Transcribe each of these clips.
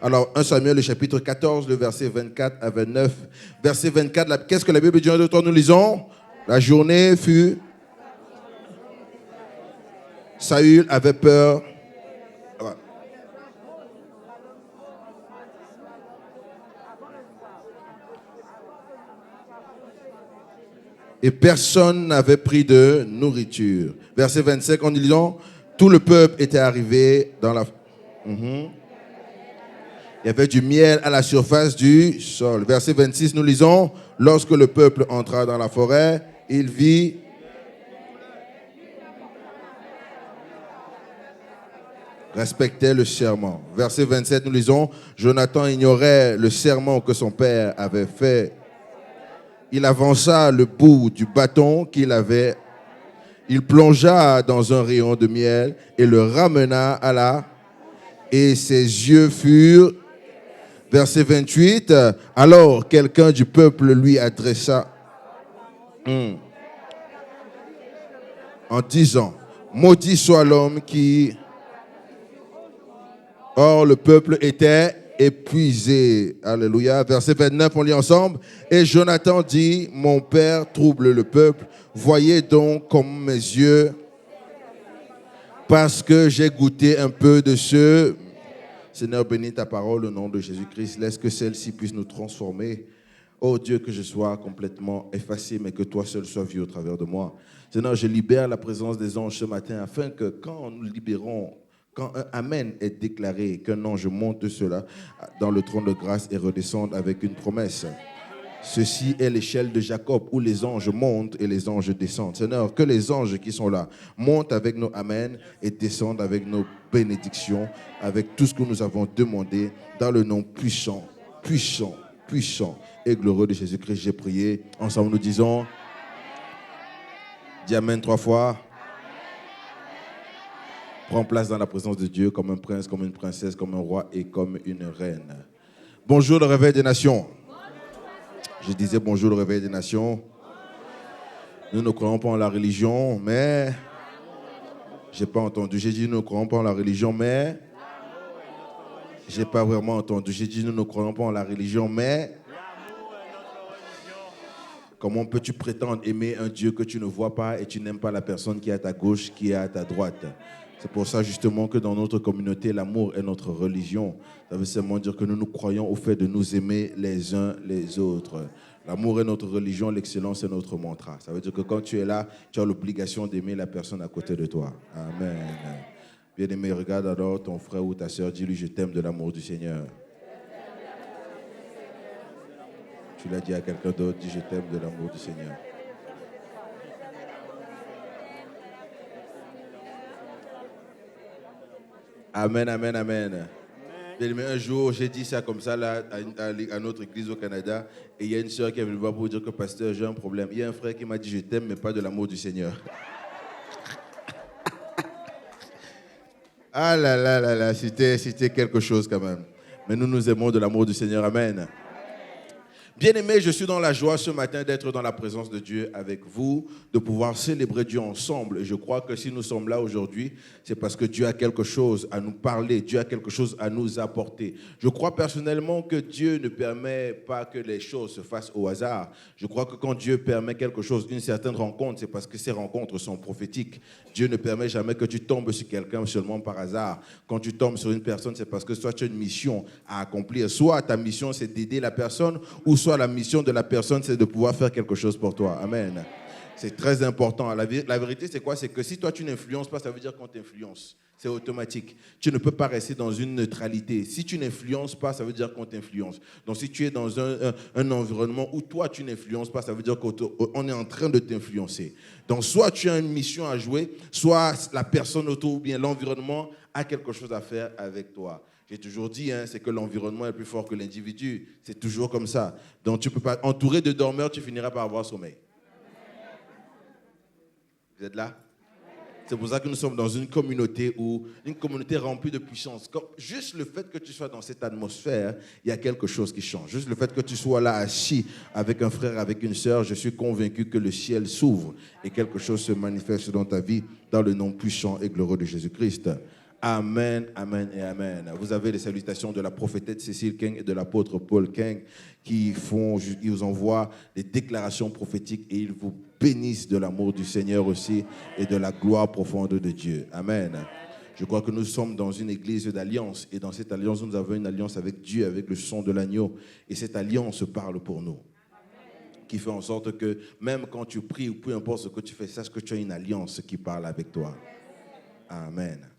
Alors, 1 Samuel, le chapitre 14, le verset 24 à 29. Verset 24, qu'est-ce que la Bible dit en d'autres temps? Nous lisons. La journée fut... Saül avait peur. Et personne n'avait pris de nourriture. Verset 25, en disant, tout le peuple était arrivé dans la... Il y avait du miel à la surface du sol. Verset 26, nous lisons, lorsque le peuple entra dans la forêt, il vit... respectait le serment. Verset 27, nous lisons, Jonathan ignorait le serment que son père avait fait. Il avança le bout du bâton qu'il avait. Il plongea dans un rayon de miel et le ramena à la... Et ses yeux furent... Verset 28. Alors quelqu'un du peuple lui adressa en disant, maudit soit l'homme qui... Or le peuple était épuisé. Alléluia. Verset 29, on lit ensemble. Et Jonathan dit, mon père trouble le peuple. Voyez donc comme mes yeux, parce que j'ai goûté un peu de ce... Seigneur, bénis ta parole au nom de Jésus-Christ. Laisse que celle-ci puisse nous transformer. Oh Dieu, que je sois complètement effacé, mais que toi seul sois vu au travers de moi. Seigneur, je libère la présence des anges ce matin, afin que quand nous libérons, quand un Amen est déclaré, qu'un ange monte cela dans le trône de grâce et redescende avec une promesse. Ceci est l'échelle de Jacob où les anges montent et les anges descendent. Seigneur, que les anges qui sont là montent avec nos Amen et descendent avec nos bénédictions, avec tout ce que nous avons demandé dans le nom puissant, puissant, puissant et glorieux de Jésus-Christ. J'ai prié. Ensemble, nous disons, dis Amen 3 fois. Prends place dans la présence de Dieu comme un prince, comme une princesse, comme un roi et comme une reine. Bonjour le réveil des nations. Je disais bonjour le réveil des nations. Nous ne croyons pas en la religion, mais... J'ai pas entendu. J'ai dit nous ne croyons pas en la religion, mais... J'ai pas vraiment entendu. J'ai dit nous ne croyons pas en la religion, mais... Comment peux-tu prétendre aimer un Dieu que tu ne vois pas et tu n'aimes pas la personne qui est à ta gauche, qui est à ta droite? C'est pour ça justement que dans notre communauté, l'amour est notre religion. Ça veut seulement dire que nous croyons au fait de nous aimer les uns les autres. L'amour est notre religion, l'excellence est notre mantra. Ça veut dire que quand tu es là, tu as l'obligation d'aimer la personne à côté de toi. Amen. Bien-aimé, regarde alors ton frère ou ta soeur, dis-lui je t'aime de l'amour du Seigneur. Tu l'as dit à quelqu'un d'autre, dis je t'aime de l'amour du Seigneur. Amen, amen, amen. Bien, un jour, j'ai dit ça comme ça là, à notre église au Canada, et il y a une soeur qui est venue me voir pour dire que pasteur, j'ai un problème. Il y a un frère qui m'a dit je t'aime, mais pas de l'amour du Seigneur. Ah là là là là, c'était quelque chose quand même. Mais nous aimons de l'amour du Seigneur, amen. Bien-aimés, je suis dans la joie ce matin d'être dans la présence de Dieu avec vous, de pouvoir célébrer Dieu ensemble. Et je crois que si nous sommes là aujourd'hui, c'est parce que Dieu a quelque chose à nous parler, Dieu a quelque chose à nous apporter. Je crois personnellement que Dieu ne permet pas que les choses se fassent au hasard. Je crois que quand Dieu permet quelque chose, une certaine rencontre, c'est parce que ces rencontres sont prophétiques. Dieu ne permet jamais que tu tombes sur quelqu'un seulement par hasard. Quand tu tombes sur une personne, c'est parce que soit tu as une mission à accomplir, soit ta mission c'est d'aider la personne, ou soit la mission de la personne, c'est de pouvoir faire quelque chose pour toi. Amen. C'est très important. La vérité, c'est quoi? C'est que si toi, tu n'influences pas, ça veut dire qu'on t'influence. C'est automatique. Tu ne peux pas rester dans une neutralité. Si tu n'influences pas, ça veut dire qu'on t'influence. Donc, si tu es dans un environnement où toi, tu n'influences pas, ça veut dire qu'on est en train de t'influencer. Donc, soit tu as une mission à jouer, soit la personne autour ou bien l'environnement a quelque chose à faire avec toi. J'ai toujours dit, c'est que l'environnement est plus fort que l'individu. C'est toujours comme ça. Donc, tu ne peux pas... Entouré de dormeurs, tu finiras par avoir sommeil. Vous êtes là? C'est pour ça que nous sommes dans une communauté remplie de puissance. Juste le fait que tu sois dans cette atmosphère, il y a quelque chose qui change. Juste le fait que tu sois là assis avec un frère, avec une sœur, je suis convaincu que le ciel s'ouvre et quelque chose se manifeste dans ta vie dans le nom puissant et glorieux de Jésus-Christ. Amen, amen et amen. Vous avez les salutations de la prophétesse Cécile King et de l'apôtre Paul King ils vous envoient des déclarations prophétiques et ils vous bénissent de l'amour du Seigneur aussi et de la gloire profonde de Dieu. Amen. Je crois que nous sommes dans une église d'alliance et dans cette alliance, nous avons une alliance avec Dieu, avec le sang de l'agneau et cette alliance parle pour nous. Qui fait en sorte que même quand tu pries ou peu importe ce que tu fais, sache que tu as une alliance qui parle avec toi. Amen.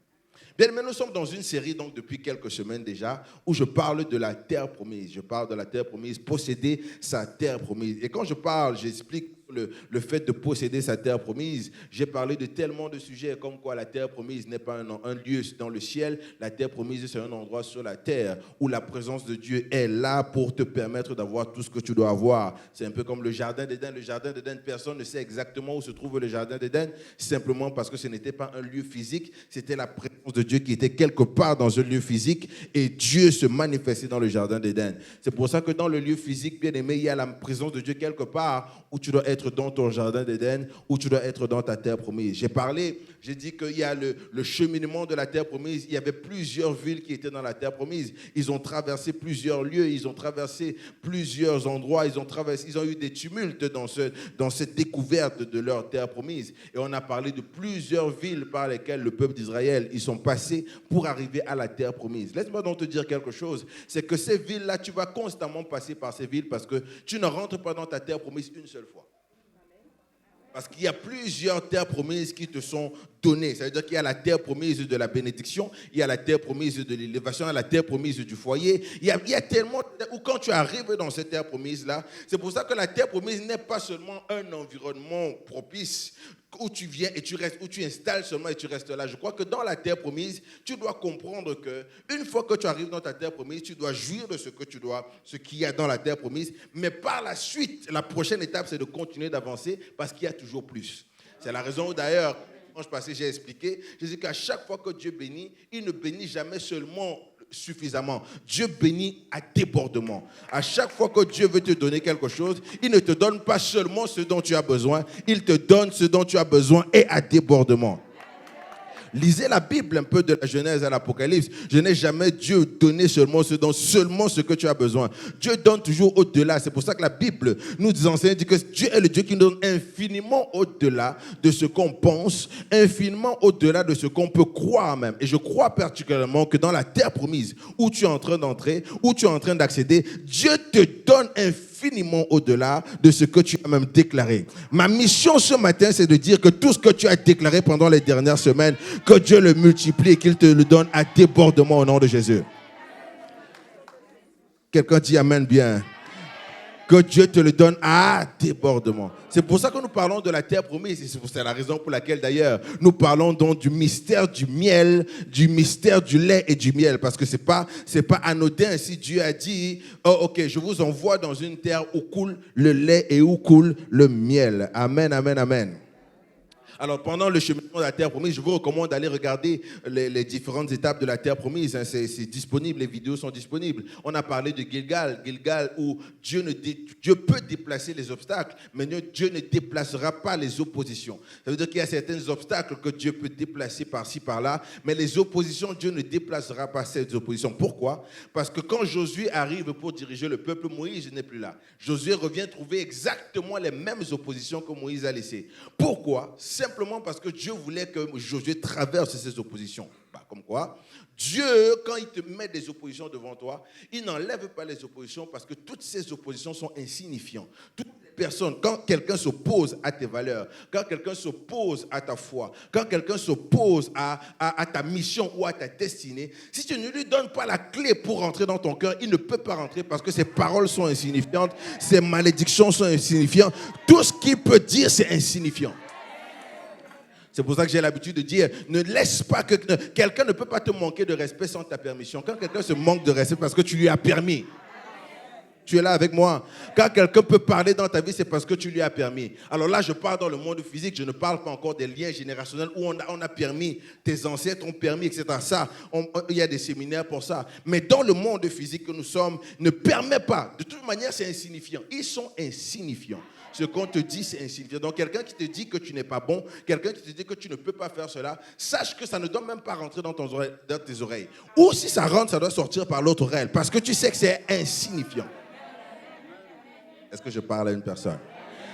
Bien, mais nous sommes dans une série donc depuis quelques semaines déjà où je parle de la terre promise. Je parle de la terre promise, posséder sa terre promise. Et quand je parle, j'explique le fait de posséder sa terre promise. J'ai parlé de tellement de sujets comme quoi la terre promise n'est pas un lieu dans le ciel. La terre promise, c'est un endroit sur la terre où la présence de Dieu est là pour te permettre d'avoir tout ce que tu dois avoir. C'est un peu comme le jardin d'Éden. Le jardin d'Éden, personne ne sait exactement où se trouve le jardin d'Éden, simplement parce que ce n'était pas un lieu physique, c'était la présence de Dieu qui était quelque part dans un lieu physique et Dieu se manifestait dans le jardin d'Éden. C'est pour ça que dans le lieu physique, bien aimé, il y a la présence de Dieu quelque part où tu dois être dans ton jardin d'Éden, où tu dois être dans ta terre promise. J'ai dit qu'il y a le cheminement de la terre promise. Il y avait plusieurs villes qui étaient dans la terre promise. Ils ont traversé plusieurs lieux, ils ont traversé plusieurs endroits, ils ont eu des tumultes dans cette découverte de leur terre promise. Et on a parlé de plusieurs villes par lesquelles le peuple d'Israël, ils sont passés pour arriver à la terre promise. Laisse-moi donc te dire quelque chose, c'est que ces villes-là, tu vas constamment passer par ces villes parce que tu ne rentres pas dans ta terre promise une seule fois. Parce qu'il y a plusieurs terres promises qui te sont données. Ça veut dire qu'il y a la terre promise de la bénédiction, il y a la terre promise de l'élévation, il y a la terre promise du foyer. Il y a tellement où quand tu arrives dans cette terre promise-là, c'est pour ça que la terre promise n'est pas seulement un environnement propice où tu viens et tu restes, où tu installes seulement et tu restes là. Je crois que dans la terre promise, tu dois comprendre que une fois que tu arrives dans ta terre promise, tu dois jouir de ce qu'il y a dans la terre promise. Mais par la suite, la prochaine étape, c'est de continuer d'avancer parce qu'il y a toujours plus. C'est la raison où d'ailleurs, quand je passais, j'ai expliqué, je dis qu'à chaque fois que Dieu bénit, il ne bénit jamais seulement suffisamment. Dieu bénit à débordement. À chaque fois que Dieu veut te donner quelque chose, il ne te donne pas seulement ce dont tu as besoin, il te donne ce dont tu as besoin et à débordement. Lisez la Bible un peu de la Genèse à l'Apocalypse. Je n'ai jamais Dieu donné seulement ce que tu as besoin. Dieu donne toujours au-delà. C'est pour ça que la Bible nous enseigne que Dieu est le Dieu qui nous donne infiniment au-delà de ce qu'on pense, infiniment au-delà de ce qu'on peut croire même. Et je crois particulièrement que dans la terre promise où tu es en train d'entrer, où tu es en train d'accéder, Dieu te donne infiniment au-delà de ce que tu as même déclaré. Ma mission ce matin, c'est de dire que tout ce que tu as déclaré pendant les dernières semaines, que Dieu le multiplie et qu'il te le donne à débordement au nom de Jésus. Quelqu'un dit amen bien. Que Dieu te le donne à débordement. C'est pour ça que nous parlons de la terre promise. Et c'est la raison pour laquelle d'ailleurs nous parlons donc du mystère du miel, du mystère du lait et du miel. Parce que c'est pas anodin si Dieu a dit, oh ok, je vous envoie dans une terre où coule le lait et où coule le miel. Amen, amen, amen. Alors, pendant le cheminement de la terre promise, je vous recommande d'aller regarder les différentes étapes de la terre promise. C'est disponible, les vidéos sont disponibles. On a parlé de Gilgal où Dieu peut déplacer les obstacles, mais Dieu ne déplacera pas les oppositions. Ça veut dire qu'il y a certains obstacles que Dieu peut déplacer par-ci, par-là, mais les oppositions, Dieu ne déplacera pas ces oppositions. Pourquoi? Parce que quand Josué arrive pour diriger le peuple, Moïse n'est plus là. Josué revient trouver exactement les mêmes oppositions que Moïse a laissées. Pourquoi? Simplement parce que Dieu voulait que Josué traverse ces oppositions. Comme quoi, Dieu, quand il te met des oppositions devant toi, il n'enlève pas les oppositions parce que toutes ces oppositions sont insignifiantes. Toutes les personnes, quand quelqu'un s'oppose à tes valeurs, quand quelqu'un s'oppose à ta foi, quand quelqu'un s'oppose à ta mission ou à ta destinée, si tu ne lui donnes pas la clé pour rentrer dans ton cœur, il ne peut pas rentrer parce que ses paroles sont insignifiantes, ses malédictions sont insignifiantes. Tout ce qu'il peut dire, c'est insignifiant. C'est pour ça que j'ai l'habitude de dire, ne laisse pas que quelqu'un ne peut pas te manquer de respect sans ta permission. Quand quelqu'un se manque de respect parce que tu lui as permis, tu es là avec moi. Quand quelqu'un peut parler dans ta vie, c'est parce que tu lui as permis. Alors là, je parle dans le monde physique, je ne parle pas encore des liens générationnels où on a permis, tes ancêtres ont permis, etc. Ça, il y a des séminaires pour ça. Mais dans le monde physique que nous sommes, ne permet pas. De toute manière, c'est insignifiant. Ils sont insignifiants. Ce qu'on te dit, c'est insignifiant. Donc, quelqu'un qui te dit que tu n'es pas bon, quelqu'un qui te dit que tu ne peux pas faire cela, sache que ça ne doit même pas rentrer dans tes oreilles. Ou si ça rentre, ça doit sortir par l'autre oreille, parce que tu sais que c'est insignifiant. Est-ce que je parle à une personne?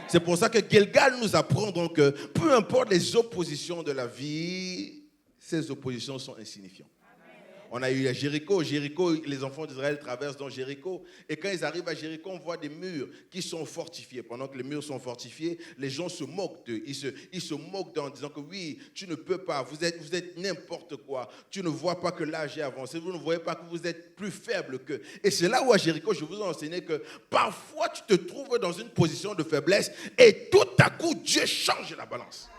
C'est pour ça que Gilgal nous apprend donc que peu importe les oppositions de la vie, ces oppositions sont insignifiantes. On a eu à Jéricho. Jéricho, les enfants d'Israël traversent dans Jéricho. Et quand ils arrivent à Jéricho, on voit des murs qui sont fortifiés. Pendant que les murs sont fortifiés, les gens se moquent d'eux. Ils se moquent d'eux en disant que oui, tu ne peux pas, vous êtes n'importe quoi. Tu ne vois pas que l'âge est avancé. Vous ne voyez pas que vous êtes plus faible qu'eux. Et c'est là où à Jéricho, je vous ai enseigné que parfois tu te trouves dans une position de faiblesse et tout à coup, Dieu change la balance.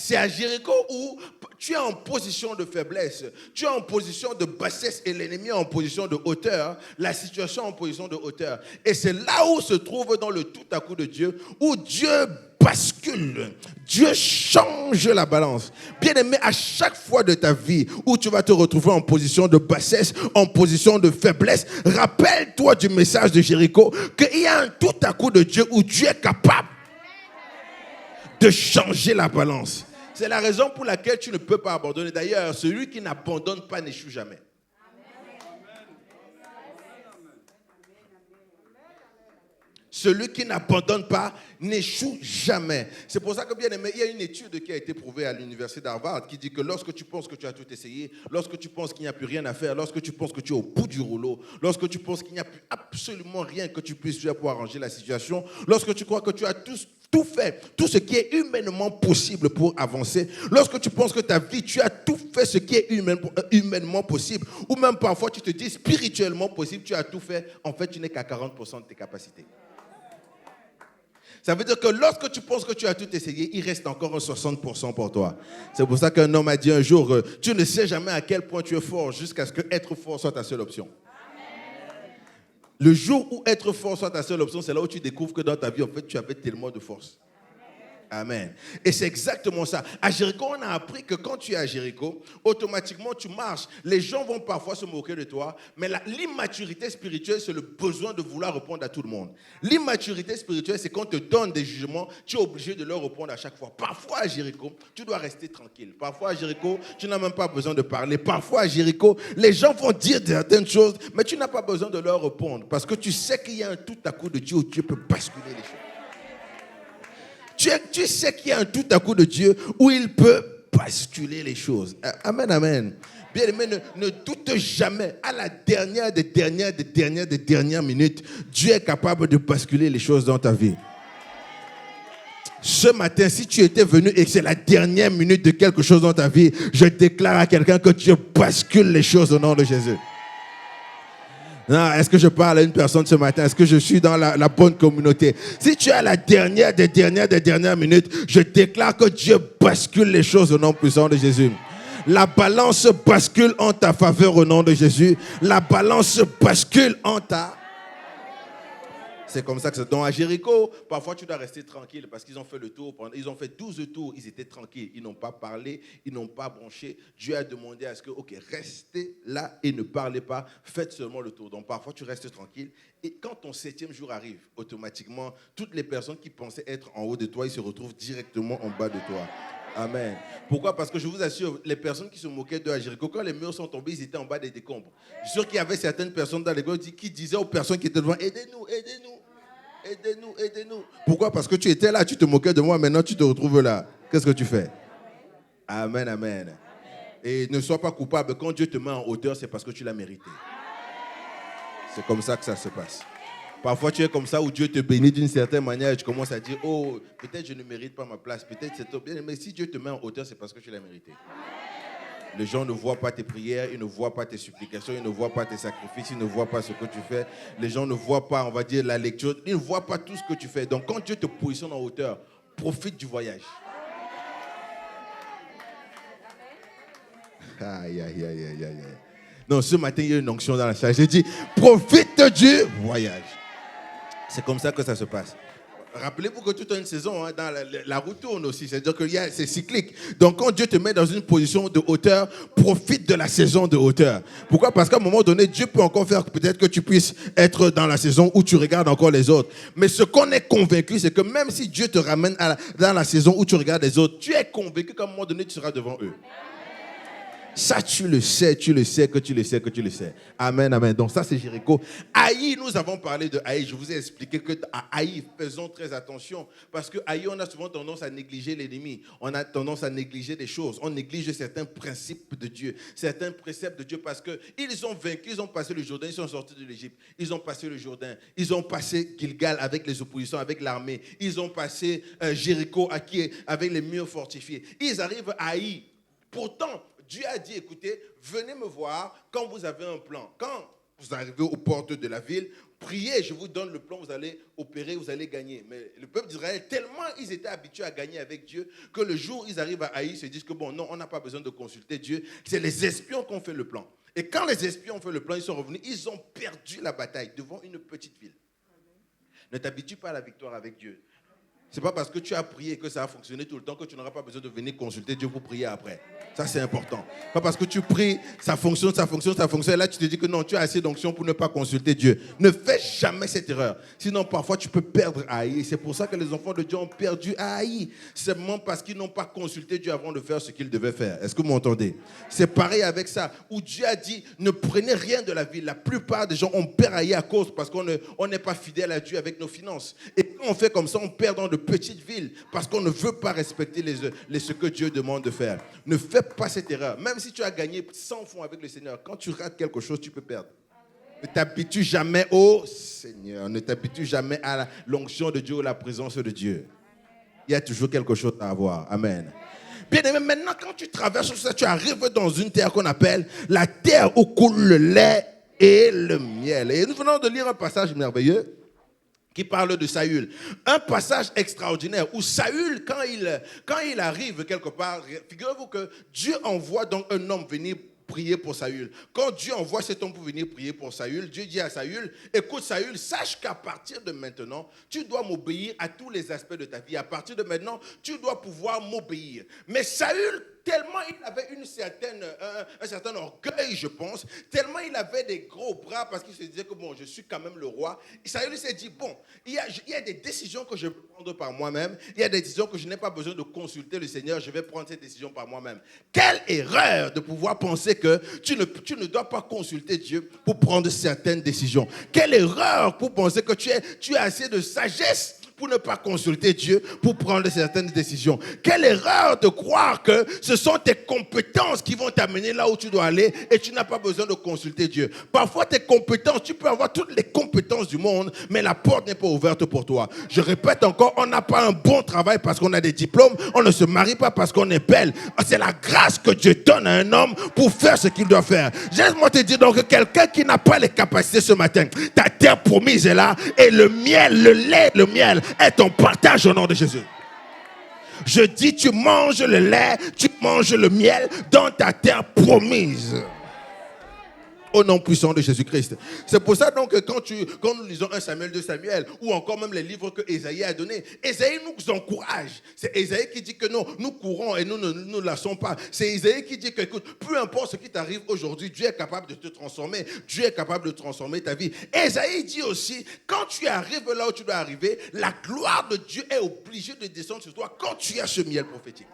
C'est à Jéricho où tu es en position de faiblesse, tu es en position de bassesse et l'ennemi est en position de hauteur, la situation est en position de hauteur. Et c'est là où se trouve dans le tout à coup de Dieu, où Dieu bascule, Dieu change la balance. Bien aimé, à chaque fois de ta vie où tu vas te retrouver en position de bassesse, en position de faiblesse, rappelle-toi du message de Jéricho qu'il y a un tout à coup de Dieu où Dieu est capable de changer la balance. C'est la raison pour laquelle tu ne peux pas abandonner. D'ailleurs, celui qui n'abandonne pas n'échoue jamais. Celui qui n'abandonne pas n'échoue jamais. C'est pour ça que, bien aimé, il y a une étude qui a été prouvée à l'université d'Harvard qui dit que lorsque tu penses que tu as tout essayé, lorsque tu penses qu'il n'y a plus rien à faire, lorsque tu penses que tu es au bout du rouleau, lorsque tu penses qu'il n'y a plus absolument rien que tu puisses faire pour arranger la situation, lorsque tu crois que tu as tout fait, tout ce qui est humainement possible pour avancer, lorsque tu penses que ta vie, tu as tout fait ce qui est humainement possible, ou même parfois tu te dis spirituellement possible, tu as tout fait, en fait tu n'es qu'à 40% de tes capacités. Ça veut dire que lorsque tu penses que tu as tout essayé, il reste encore un 60% pour toi. C'est pour ça qu'un homme a dit un jour, tu ne sais jamais à quel point tu es fort jusqu'à ce que être fort soit ta seule option. Le jour où être fort soit ta seule option, c'est là où tu découvres que dans ta vie, en fait, tu avais tellement de force. Amen. Et c'est exactement ça. À Jéricho, on a appris que quand tu es à Jéricho, automatiquement tu marches. Les gens vont parfois se moquer de toi, mais l'immaturité spirituelle, c'est le besoin de vouloir répondre à tout le monde. L'immaturité spirituelle, c'est quand on te donne des jugements, tu es obligé de leur répondre à chaque fois. Parfois à Jéricho, tu dois rester tranquille. Parfois à Jéricho, tu n'as même pas besoin de parler. Parfois à Jéricho, les gens vont dire certaines choses, mais tu n'as pas besoin de leur répondre parce que tu sais qu'il y a un tout à coup de Dieu où Dieu peut basculer les choses. Tu sais qu'il y a un tout à coup de Dieu où il peut basculer les choses. Amen, amen. Bien aimé, ne doute jamais. À la dernière des dernières minutes, Dieu est capable de basculer les choses dans ta vie. Ce matin, si tu étais venu et que c'est la dernière minute de quelque chose dans ta vie, je déclare à quelqu'un que Dieu bascule les choses au nom de Jésus. Non, est-ce que je parle à une personne ce matin? Est-ce que je suis dans la bonne communauté? Si tu es à la dernière des dernières minutes, je déclare que Dieu bascule les choses au nom puissant de Jésus. La balance bascule en ta faveur au nom de Jésus. La balance bascule en ta... C'est comme ça que c'est. Donc à Jéricho, parfois tu dois rester tranquille parce qu'ils ont fait le tour. Ils ont fait 12 tours, ils étaient tranquilles. Ils n'ont pas parlé, ils n'ont pas bronché. Dieu a demandé à ce que, ok, restez là et ne parlez pas. Faites seulement le tour. Donc parfois tu restes tranquille. Et quand ton 7e jour arrive, automatiquement, toutes les personnes qui pensaient être en haut de toi, ils se retrouvent directement en bas de toi. Amen. Pourquoi? Parce que je vous assure, les personnes qui se moquaient d'eux à Jéricho, quand les murs sont tombés, ils étaient en bas des décombres. Je suis sûr qu'il y avait certaines personnes dans l'église qui disaient aux personnes qui étaient devant, aidez-nous, aidez-nous. Aidez-nous, aidez-nous. Pourquoi? Parce que tu étais là, tu te moquais de moi, maintenant tu te retrouves là. Qu'est-ce que tu fais? Amen, amen. Et ne sois pas coupable. Quand Dieu te met en hauteur, c'est parce que tu l'as mérité. C'est comme ça que ça se passe. Parfois, tu es comme ça où Dieu te bénit d'une certaine manière et tu commences à dire, oh, peut-être je ne mérite pas ma place, peut-être c'est tout bien. Mais si Dieu te met en hauteur, c'est parce que tu l'as mérité. Les gens ne voient pas tes prières, ils ne voient pas tes supplications, ils ne voient pas tes sacrifices, ils ne voient pas ce que tu fais. Les gens ne voient pas, on va dire, la lecture, ils ne voient pas tout ce que tu fais. Donc, quand Dieu te positionne en hauteur, profite du voyage. Aïe, aïe, aïe, aïe, aïe. Non, ce matin, il y a une onction dans la salle. J'ai dit, profite du voyage. C'est comme ça que ça se passe. Rappelez-vous que tout a une saison, hein, dans la roue tourne aussi, c'est-à-dire que c'est cyclique. Donc quand Dieu te met dans une position de hauteur, profite de la saison de hauteur. Pourquoi? Parce qu'à un moment donné, Dieu peut encore faire peut-être que tu puisses être dans la saison où tu regardes encore les autres. Mais ce qu'on est convaincu, c'est que même si Dieu te ramène dans la saison où tu regardes les autres, tu es convaincu qu'à un moment donné, tu seras devant eux. Ça, tu le sais. Amen, amen. Donc ça, c'est Jéricho. Haï, nous avons parlé de Haï. Je vous ai expliqué que à Haï, faisons très attention. Parce que Haï, on a souvent tendance à négliger l'ennemi. On a tendance à négliger des choses. On néglige certains principes de Dieu, certains préceptes de Dieu. Parce qu'ils ont vaincu, ils ont passé le Jourdain, ils sont sortis de l'Égypte. Ils ont passé le Jourdain. Ils ont passé Gilgal avec les oppositions, avec l'armée. Ils ont passé Jéricho avec les murs fortifiés. Ils arrivent à Haï. Pourtant, Dieu a dit, écoutez, venez me voir quand vous avez un plan. Quand vous arrivez aux portes de la ville, priez, je vous donne le plan, vous allez opérer, vous allez gagner. Mais le peuple d'Israël, tellement ils étaient habitués à gagner avec Dieu, que le jour où ils arrivent à Haï, ils se disent que bon, non, on n'a pas besoin de consulter Dieu. C'est les espions qui ont fait le plan. Et quand les espions ont fait le plan, ils sont revenus, ils ont perdu la bataille devant une petite ville. Ne t'habitue pas à la victoire avec Dieu. Ce n'est pas parce que tu as prié que ça a fonctionné tout le temps que tu n'auras pas besoin de venir consulter Dieu pour prier après. Ça, c'est important. Pas parce que tu pries, ça fonctionne. Et là, tu te dis que non, tu as assez d'onction pour ne pas consulter Dieu. Ne fais jamais cette erreur. Sinon, parfois, tu peux perdre à Haï. C'est pour ça que les enfants de Dieu ont perdu à Haï. C'est simplement parce qu'ils n'ont pas consulté Dieu avant de faire ce qu'ils devaient faire. Est-ce que vous m'entendez? C'est pareil avec ça, où Dieu a dit, ne prenez rien de la ville. La plupart des gens, on perd à Haï à cause parce qu'on n'est pas fidèle à Dieu avec nos finances. Et quand on fait comme ça, on perd dans de petites villes parce qu'on ne veut pas respecter ce que Dieu demande de faire. Ne fais pas cette erreur. Même si tu as gagné 100 fonds avec le Seigneur, quand tu rates quelque chose, tu peux perdre. Ne t'habitue jamais au Seigneur. Ne t'habitue jamais à l'onction de Dieu ou la présence de Dieu. Il y a toujours quelque chose à avoir. Amen. Bien aimé, maintenant, quand tu traverses ça, tu arrives dans une terre qu'on appelle la terre où coule le lait et le miel. Et nous venons de lire un passage merveilleux qui parle de Saül. Un passage extraordinaire où Saül, quand il arrive quelque part, figurez-vous que Dieu envoie donc un homme venir prier pour Saül. Quand Dieu envoie cet homme pour venir prier pour Saül, Dieu dit à Saül, écoute Saül, sache qu'à partir de maintenant, tu dois m'obéir à tous les aspects de ta vie. À partir de maintenant, tu dois pouvoir m'obéir. Mais Saül, tellement il avait un certain orgueil, je pense, tellement il avait des gros bras parce qu'il se disait que bon, je suis quand même le roi. Et Saül s'est dit, bon, il y a des décisions que je peux prendre par moi-même, il y a des décisions que je n'ai pas besoin de consulter le Seigneur, je vais prendre ces décisions par moi-même. Quelle erreur de pouvoir penser que tu ne dois pas consulter Dieu pour prendre certaines décisions. Quelle erreur pour penser que tu as assez de sagesse pour ne pas consulter Dieu, pour prendre certaines décisions. Quelle erreur de croire que ce sont tes compétences qui vont t'amener là où tu dois aller et tu n'as pas besoin de consulter Dieu. Parfois, tes compétences, tu peux avoir toutes les compétences du monde, mais la porte n'est pas ouverte pour toi. Je répète encore, on n'a pas un bon travail parce qu'on a des diplômes, on ne se marie pas parce qu'on est belle. C'est la grâce que Dieu donne à un homme pour faire ce qu'il doit faire. Laisse-moi te dire donc que quelqu'un qui n'a pas les capacités ce matin, ta terre promise est là et le miel, le lait, le miel, est ton partage au nom de Jésus. Je dis, tu manges le lait, tu manges le miel dans ta terre promise. Au nom puissant de Jésus-Christ. C'est pour ça donc que quand nous lisons 1 Samuel, 2 Samuel, ou encore même les livres que Ésaïe a donnés, Ésaïe nous encourage. C'est Ésaïe qui dit que non, nous courons et nous ne nous lassons pas. C'est Ésaïe qui dit que, écoute, peu importe ce qui t'arrive aujourd'hui, Dieu est capable de te transformer. Dieu est capable de transformer ta vie. Ésaïe dit aussi, quand tu arrives là où tu dois arriver, la gloire de Dieu est obligée de descendre sur toi quand tu as ce miel prophétique.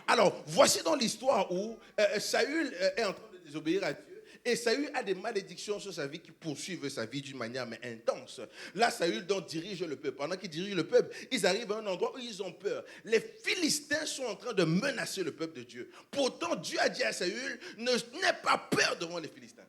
Alors, voici dans l'histoire où Saül est en train de désobéir à Dieu. Et Saül a des malédictions sur sa vie qui poursuivent sa vie d'une manière mais intense. Là, Saül donc dirige le peuple. Pendant qu'il dirige le peuple, ils arrivent à un endroit où ils ont peur. Les Philistins sont en train de menacer le peuple de Dieu. Pourtant, Dieu a dit à Saül, n'aie pas peur devant les Philistins.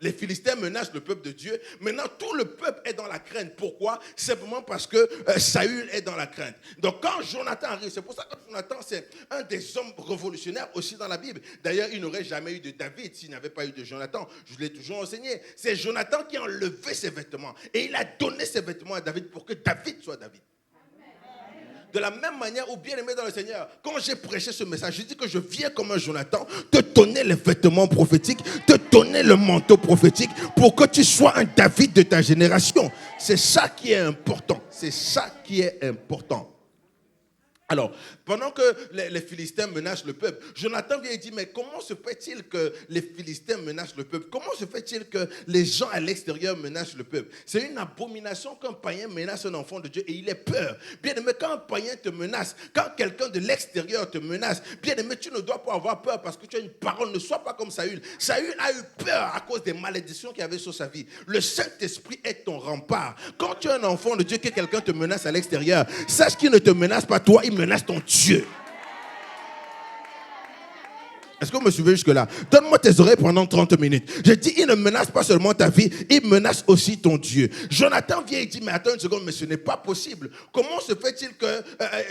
Les Philistins menacent le peuple de Dieu. Maintenant, tout le peuple est dans la crainte. Pourquoi? Simplement parce que Saül est dans la crainte. Donc, quand Jonathan arrive, c'est pour ça que Jonathan, c'est un des hommes révolutionnaires aussi dans la Bible. D'ailleurs, il n'aurait jamais eu de David s'il n'avait pas eu de Jonathan. Je l'ai toujours enseigné. C'est Jonathan qui a enlevé ses vêtements. Et il a donné ses vêtements à David pour que David soit David. De la même manière, ou bien aimé dans le Seigneur, quand j'ai prêché ce message, je dis que je viens comme un Jonathan te donner les vêtements prophétiques, te donner le manteau prophétique pour que tu sois un David de ta génération. C'est ça qui est important. C'est ça qui est important. Alors, pendant que les Philistins menacent le peuple, Jonathan vient et dit, mais comment se fait-il que les Philistins menacent le peuple? Comment se fait-il que les gens à l'extérieur menacent le peuple? C'est une abomination qu'un païen menace un enfant de Dieu et il ait peur. Bien aimé, quand un païen te menace, quand quelqu'un de l'extérieur te menace, bien aimé, tu ne dois pas avoir peur parce que tu as une parole. Ne sois pas comme Saül. Saül a eu peur à cause des malédictions qu'il y avait sur sa vie. Le Saint-Esprit est ton rempart. Quand tu es un enfant de Dieu, que quelqu'un te menace à l'extérieur, sache qu'il ne te menace pas toi, il menace ton Dieu. Est-ce que vous me suivez jusque-là? Donne-moi tes oreilles pendant 30 minutes. Je dis, il ne menace pas seulement ta vie, il menace aussi ton Dieu. Jonathan vient et dit, mais attends une seconde, mais ce n'est pas possible. Comment se fait-il que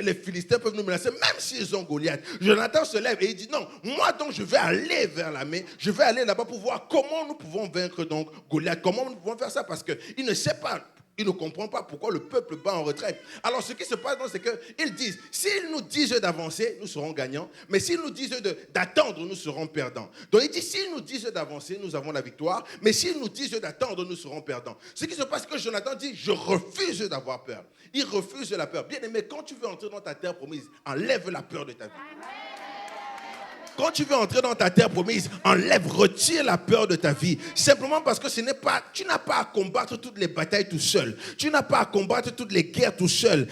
les Philistins peuvent nous menacer, même s'ils ont Goliath? Jonathan se lève et il dit, non, moi donc je vais aller vers l'armée, je vais aller là-bas pour voir comment nous pouvons vaincre donc Goliath, comment nous pouvons faire ça, parce qu'il ne sait pas. Il ne comprend pas pourquoi le peuple bat en retraite. Alors ce qui se passe, c'est qu'ils disent, s'ils nous disent d'avancer, nous serons gagnants. Mais s'ils nous disent d'attendre, nous serons perdants. Donc il dit, s'ils nous disent d'avancer, nous avons la victoire. Mais s'ils nous disent d'attendre, nous serons perdants. Ce qui se passe, c'est que Jonathan dit, je refuse d'avoir peur. Il refuse la peur. Bien aimé, quand tu veux entrer dans ta terre promise, enlève la peur de ta vie. Quand tu veux entrer dans ta terre promise, retire la peur de ta vie. Simplement parce que tu n'as pas à combattre toutes les batailles tout seul. Tu n'as pas à combattre toutes les guerres tout seul.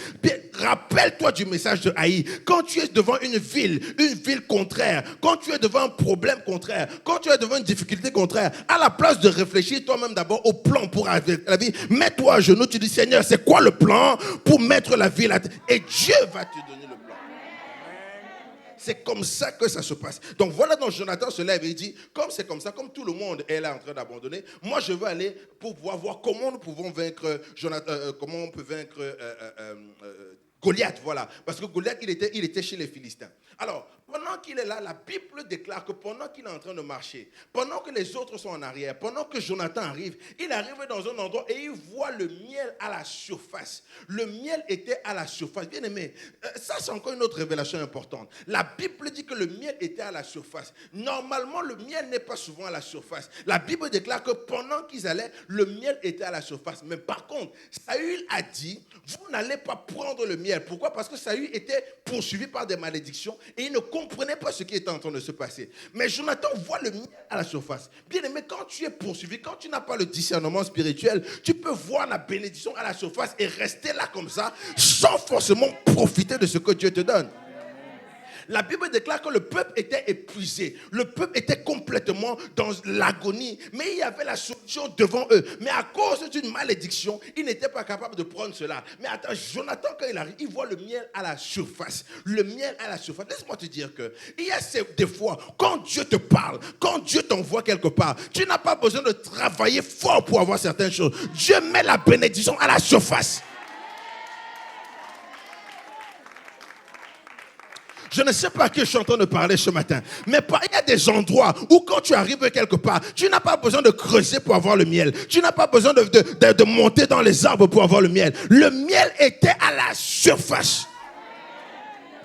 Rappelle-toi du message de Haï. Quand tu es devant une ville contraire, quand tu es devant un problème contraire, quand tu es devant une difficulté contraire, à la place de réfléchir toi-même d'abord au plan pour la vie, mets-toi à genoux, tu dis, Seigneur, c'est quoi le plan pour mettre la vie là? Et Dieu va te donner le plan. C'est comme ça que ça se passe. Donc voilà, donc Jonathan se lève et il dit, comme c'est comme ça, comme tout le monde est là en train d'abandonner, moi je veux aller pour pouvoir voir comment nous pouvons vaincre comment on peut vaincre Goliath, voilà. Parce que Goliath, il était chez les Philistins. Alors, pendant qu'il est là, la Bible déclare que pendant qu'il est en train de marcher, pendant que les autres sont en arrière, pendant que Jonathan arrive, il arrive dans un endroit et il voit le miel à la surface. Le miel était à la surface. Bien aimé, ça c'est encore une autre révélation importante. La Bible dit que le miel était à la surface. Normalement, le miel n'est pas souvent à la surface. La Bible déclare que pendant qu'ils allaient, le miel était à la surface. Mais par contre, Saül a dit, vous n'allez pas prendre le miel. Pourquoi? Parce que Saül était poursuivi par des malédictions et il ne comprenait pas ce qui était en train de se passer. Mais Jonathan voit le miel à la surface. Bien aimé, quand tu es poursuivi, quand tu n'as pas le discernement spirituel, tu peux voir la bénédiction à la surface et rester là comme ça, sans forcément profiter de ce que Dieu te donne. La Bible déclare que le peuple était épuisé. Le peuple était complètement dans l'agonie. Mais il y avait la solution devant eux. Mais à cause d'une malédiction, ils n'étaient pas capables de prendre cela. Mais attends, Jonathan, quand il arrive, il voit le miel à la surface. Le miel à la surface. Laisse-moi te dire que il y a des fois, quand Dieu te parle, quand Dieu t'envoie quelque part, tu n'as pas besoin de travailler fort pour avoir certaines choses. Dieu met la bénédiction à la surface. Je ne sais pas à qui je suis en train de parler ce matin, mais il y a des endroits où quand tu arrives quelque part, tu n'as pas besoin de creuser pour avoir le miel. Tu n'as pas besoin de monter dans les arbres pour avoir le miel. Le miel était à la surface.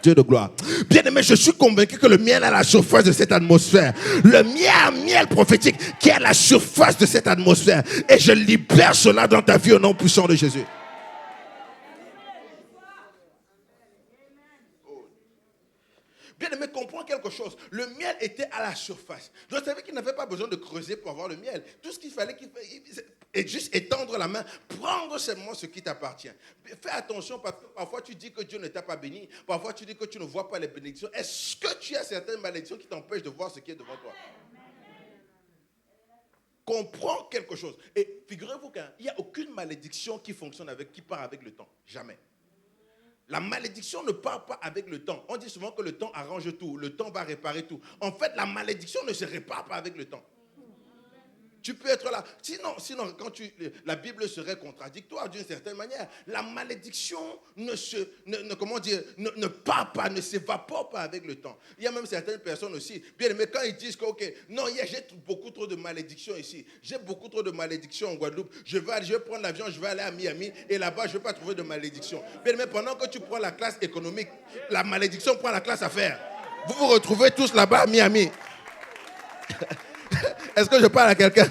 Dieu de gloire. Bien aimé, je suis convaincu que le miel est à la surface de cette atmosphère. Le miel prophétique qui est à la surface de cette atmosphère. Et je libère cela dans ta vie au nom puissant de Jésus. Bien aimé, comprends quelque chose. Le miel était à la surface. Donc, vous savez qu'il n'avait pas besoin de creuser pour avoir le miel. Tout ce qu'il fallait, c'est juste étendre la main, prendre seulement ce qui t'appartient. Fais attention, parce que parfois tu dis que Dieu ne t'a pas béni. Parfois tu dis que tu ne vois pas les bénédictions. Est-ce que tu as certaines malédictions qui t'empêchent de voir ce qui est devant toi? Comprends quelque chose. Et figurez-vous qu'il n'y a aucune malédiction qui fonctionne qui part avec le temps. Jamais. La malédiction ne part pas avec le temps. On dit souvent que le temps arrange tout, le temps va réparer tout. En fait, la malédiction ne se répare pas avec le temps. Tu peux être là. Sinon la Bible serait contradictoire d'une certaine manière. La malédiction ne part pas, ne s'évapore pas avec le temps. Il y a même certaines personnes aussi, bien aimées, quand ils disent que, j'ai beaucoup trop de malédictions ici. J'ai beaucoup trop de malédictions en Guadeloupe. Je vais prendre l'avion, je vais aller à Miami et là-bas, je ne vais pas trouver de malédiction. Bien aimé, pendant que tu prends la classe économique, la malédiction prend la classe affaires. Vous vous retrouvez tous là-bas à Miami. Est-ce que je parle à quelqu'un?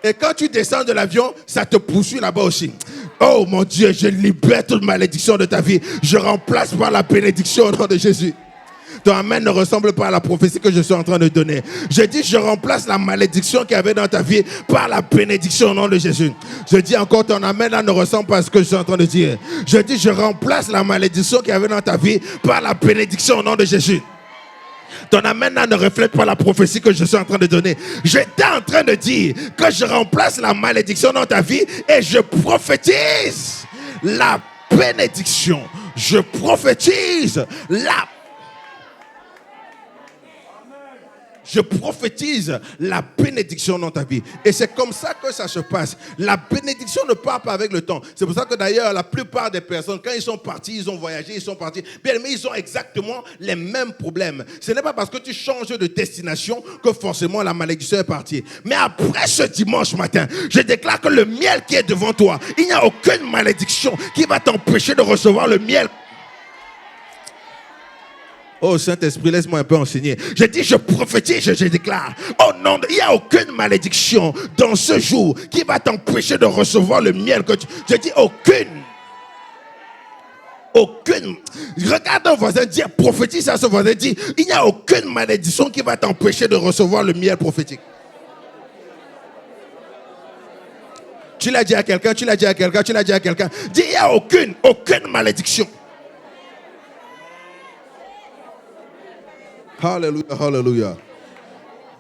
Et quand tu descends de l'avion, ça te poursuit là-bas aussi. Oh mon Dieu, je libère toute malédiction de ta vie. Je remplace par la bénédiction au nom de Jésus. Ton amen ne ressemble pas à la prophétie que je suis en train de donner. Je dis, je remplace la malédiction qu'il y avait dans ta vie par la bénédiction au nom de Jésus. Je dis encore, ton amen là ne ressemble pas à ce que je suis en train de dire. Je dis, je remplace la malédiction qu'il y avait dans ta vie par la bénédiction au nom de Jésus. Ton amen là ne reflète pas la prophétie que je suis en train de donner. J'étais en train de dire que je remplace la malédiction dans ta vie et je prophétise la bénédiction. Je prophétise Je prophétise la bénédiction dans ta vie. Et c'est comme ça que ça se passe. La bénédiction ne part pas avec le temps. C'est pour ça que d'ailleurs, la plupart des personnes, quand ils sont partis, ils ont voyagé, ils sont partis, bien aimés, ils ont exactement les mêmes problèmes. Ce n'est pas parce que tu changes de destination que forcément la malédiction est partie. Mais après ce dimanche matin, je déclare que le miel qui est devant toi, il n'y a aucune malédiction qui va t'empêcher de recevoir le miel. Oh Saint-Esprit, laisse-moi un peu enseigner. Je dis, je prophétise, je déclare. Oh non, il n'y a aucune malédiction dans ce jour qui va t'empêcher de recevoir le miel que tu... Je dis aucune. Aucune. Regarde un voisin, dis, prophétise à ce voisin, dis, il n'y a aucune malédiction qui va t'empêcher de recevoir le miel prophétique. Tu l'as dit à quelqu'un, tu l'as dit à quelqu'un, tu l'as dit à quelqu'un. Dis, il n'y a aucune malédiction. Alléluia, alléluia.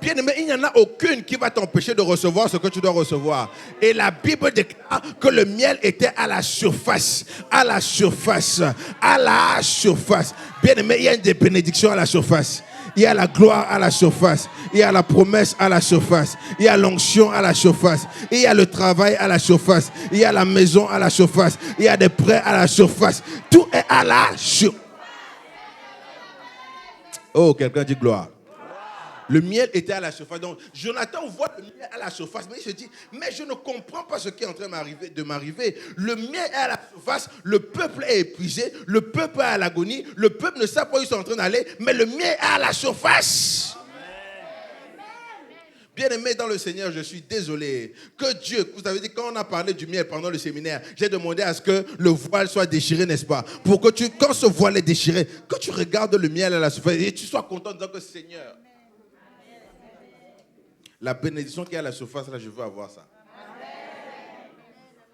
Bien aimé, il n'y en a aucune qui va t'empêcher de recevoir ce que tu dois recevoir. Et la Bible déclare que le miel était à la surface. À la surface. À la surface. Bien aimé, il y a des bénédictions à la surface. Il y a la gloire à la surface. Il y a la promesse à la surface. Il y a l'onction à la surface. Il y a le travail à la surface. Il y a la maison à la surface. Il y a des prêts à la surface. Tout est à la surface. Oh, quelqu'un dit gloire. Le miel était à la surface. Donc, Jonathan voit le miel à la surface. Mais il se dit, mais je ne comprends pas ce qui est en train de m'arriver. Le miel est à la surface. Le peuple est épuisé. Le peuple est à l'agonie. Le peuple ne sait pas où ils sont en train d'aller. Mais le miel est à la surface. Bien-aimé dans le Seigneur, je suis désolé que Dieu, vous avez dit, quand on a parlé du miel pendant le séminaire, j'ai demandé à ce que le voile soit déchiré, n'est-ce pas? Pour que quand ce voile est déchiré, que tu regardes le miel à la surface et tu sois content en disant que Seigneur, la bénédiction qui est à la surface, là, je veux avoir ça.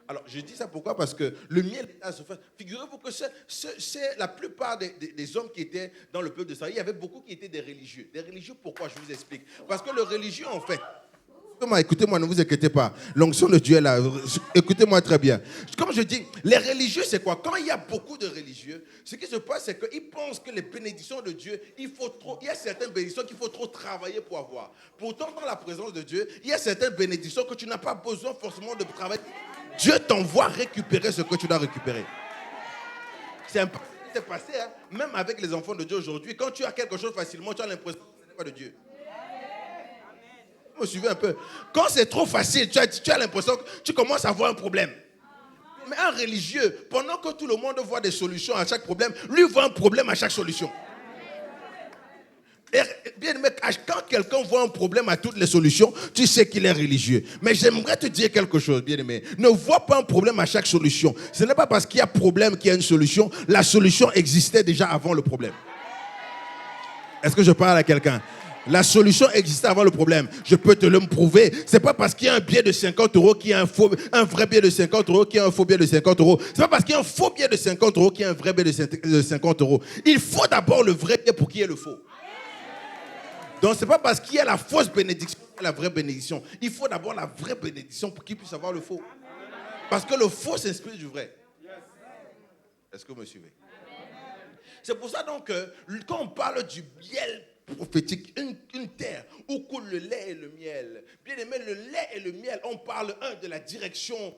Alors, je dis ça pourquoi? Parce que le miel est à la surface. Figurez-vous que c'est la plupart des hommes qui étaient dans le peuple de Israël. Il y avait beaucoup qui étaient des religieux. Des religieux, pourquoi? Je vous explique. Parce que le religieux, en fait... Écoutez-moi, ne vous inquiétez pas. L'onction de Dieu est là. Écoutez-moi très bien. Comme je dis, les religieux, c'est quoi? Quand il y a beaucoup de religieux, ce qui se passe, c'est qu'ils pensent que les bénédictions de Dieu, il y a certaines bénédictions qu'il faut trop travailler pour avoir. Pourtant, dans la présence de Dieu, il y a certaines bénédictions que tu n'as pas besoin forcément de travailler. Dieu t'envoie récupérer ce que tu dois récupérer. C'est passé, hein? Même avec les enfants de Dieu aujourd'hui. Quand tu as quelque chose facilement, tu as l'impression que ce n'est pas de Dieu. Vous me suivez un peu? Quand c'est trop facile, tu as l'impression que tu commences à avoir un problème. Mais un religieux, pendant que tout le monde voit des solutions à chaque problème, lui voit un problème à chaque solution. Et bien aimé, quand quelqu'un voit un problème à toutes les solutions, tu sais qu'il est religieux. Mais j'aimerais te dire quelque chose, bien aimé. Ne vois pas un problème à chaque solution. Ce n'est pas parce qu'il y a problème qu'il y a une solution. La solution existait déjà avant le problème. Est-ce que je parle à quelqu'un? La solution existait avant le problème. Je peux te le prouver. C'est pas parce qu'il y a un billet de 50 euros qu'il y a un vrai billet de 50 euros qu'il y a un faux billet de 50 euros. C'est pas parce qu'il y a un faux billet de 50 euros qu'il y a un vrai billet de 50 euros. Il faut d'abord le vrai billet pour qu'il y ait le faux. Donc c'est pas parce qu'il y a la fausse bénédiction qu'il y a la vraie bénédiction. Il faut d'abord la vraie bénédiction pour qu'il puisse avoir le faux. Parce que le faux s'inspire du vrai. Est-ce que vous me suivez? C'est pour ça donc que quand on parle du miel prophétique, une terre où coule le lait et le miel. Bien aimé, le lait et le miel, on parle de la direction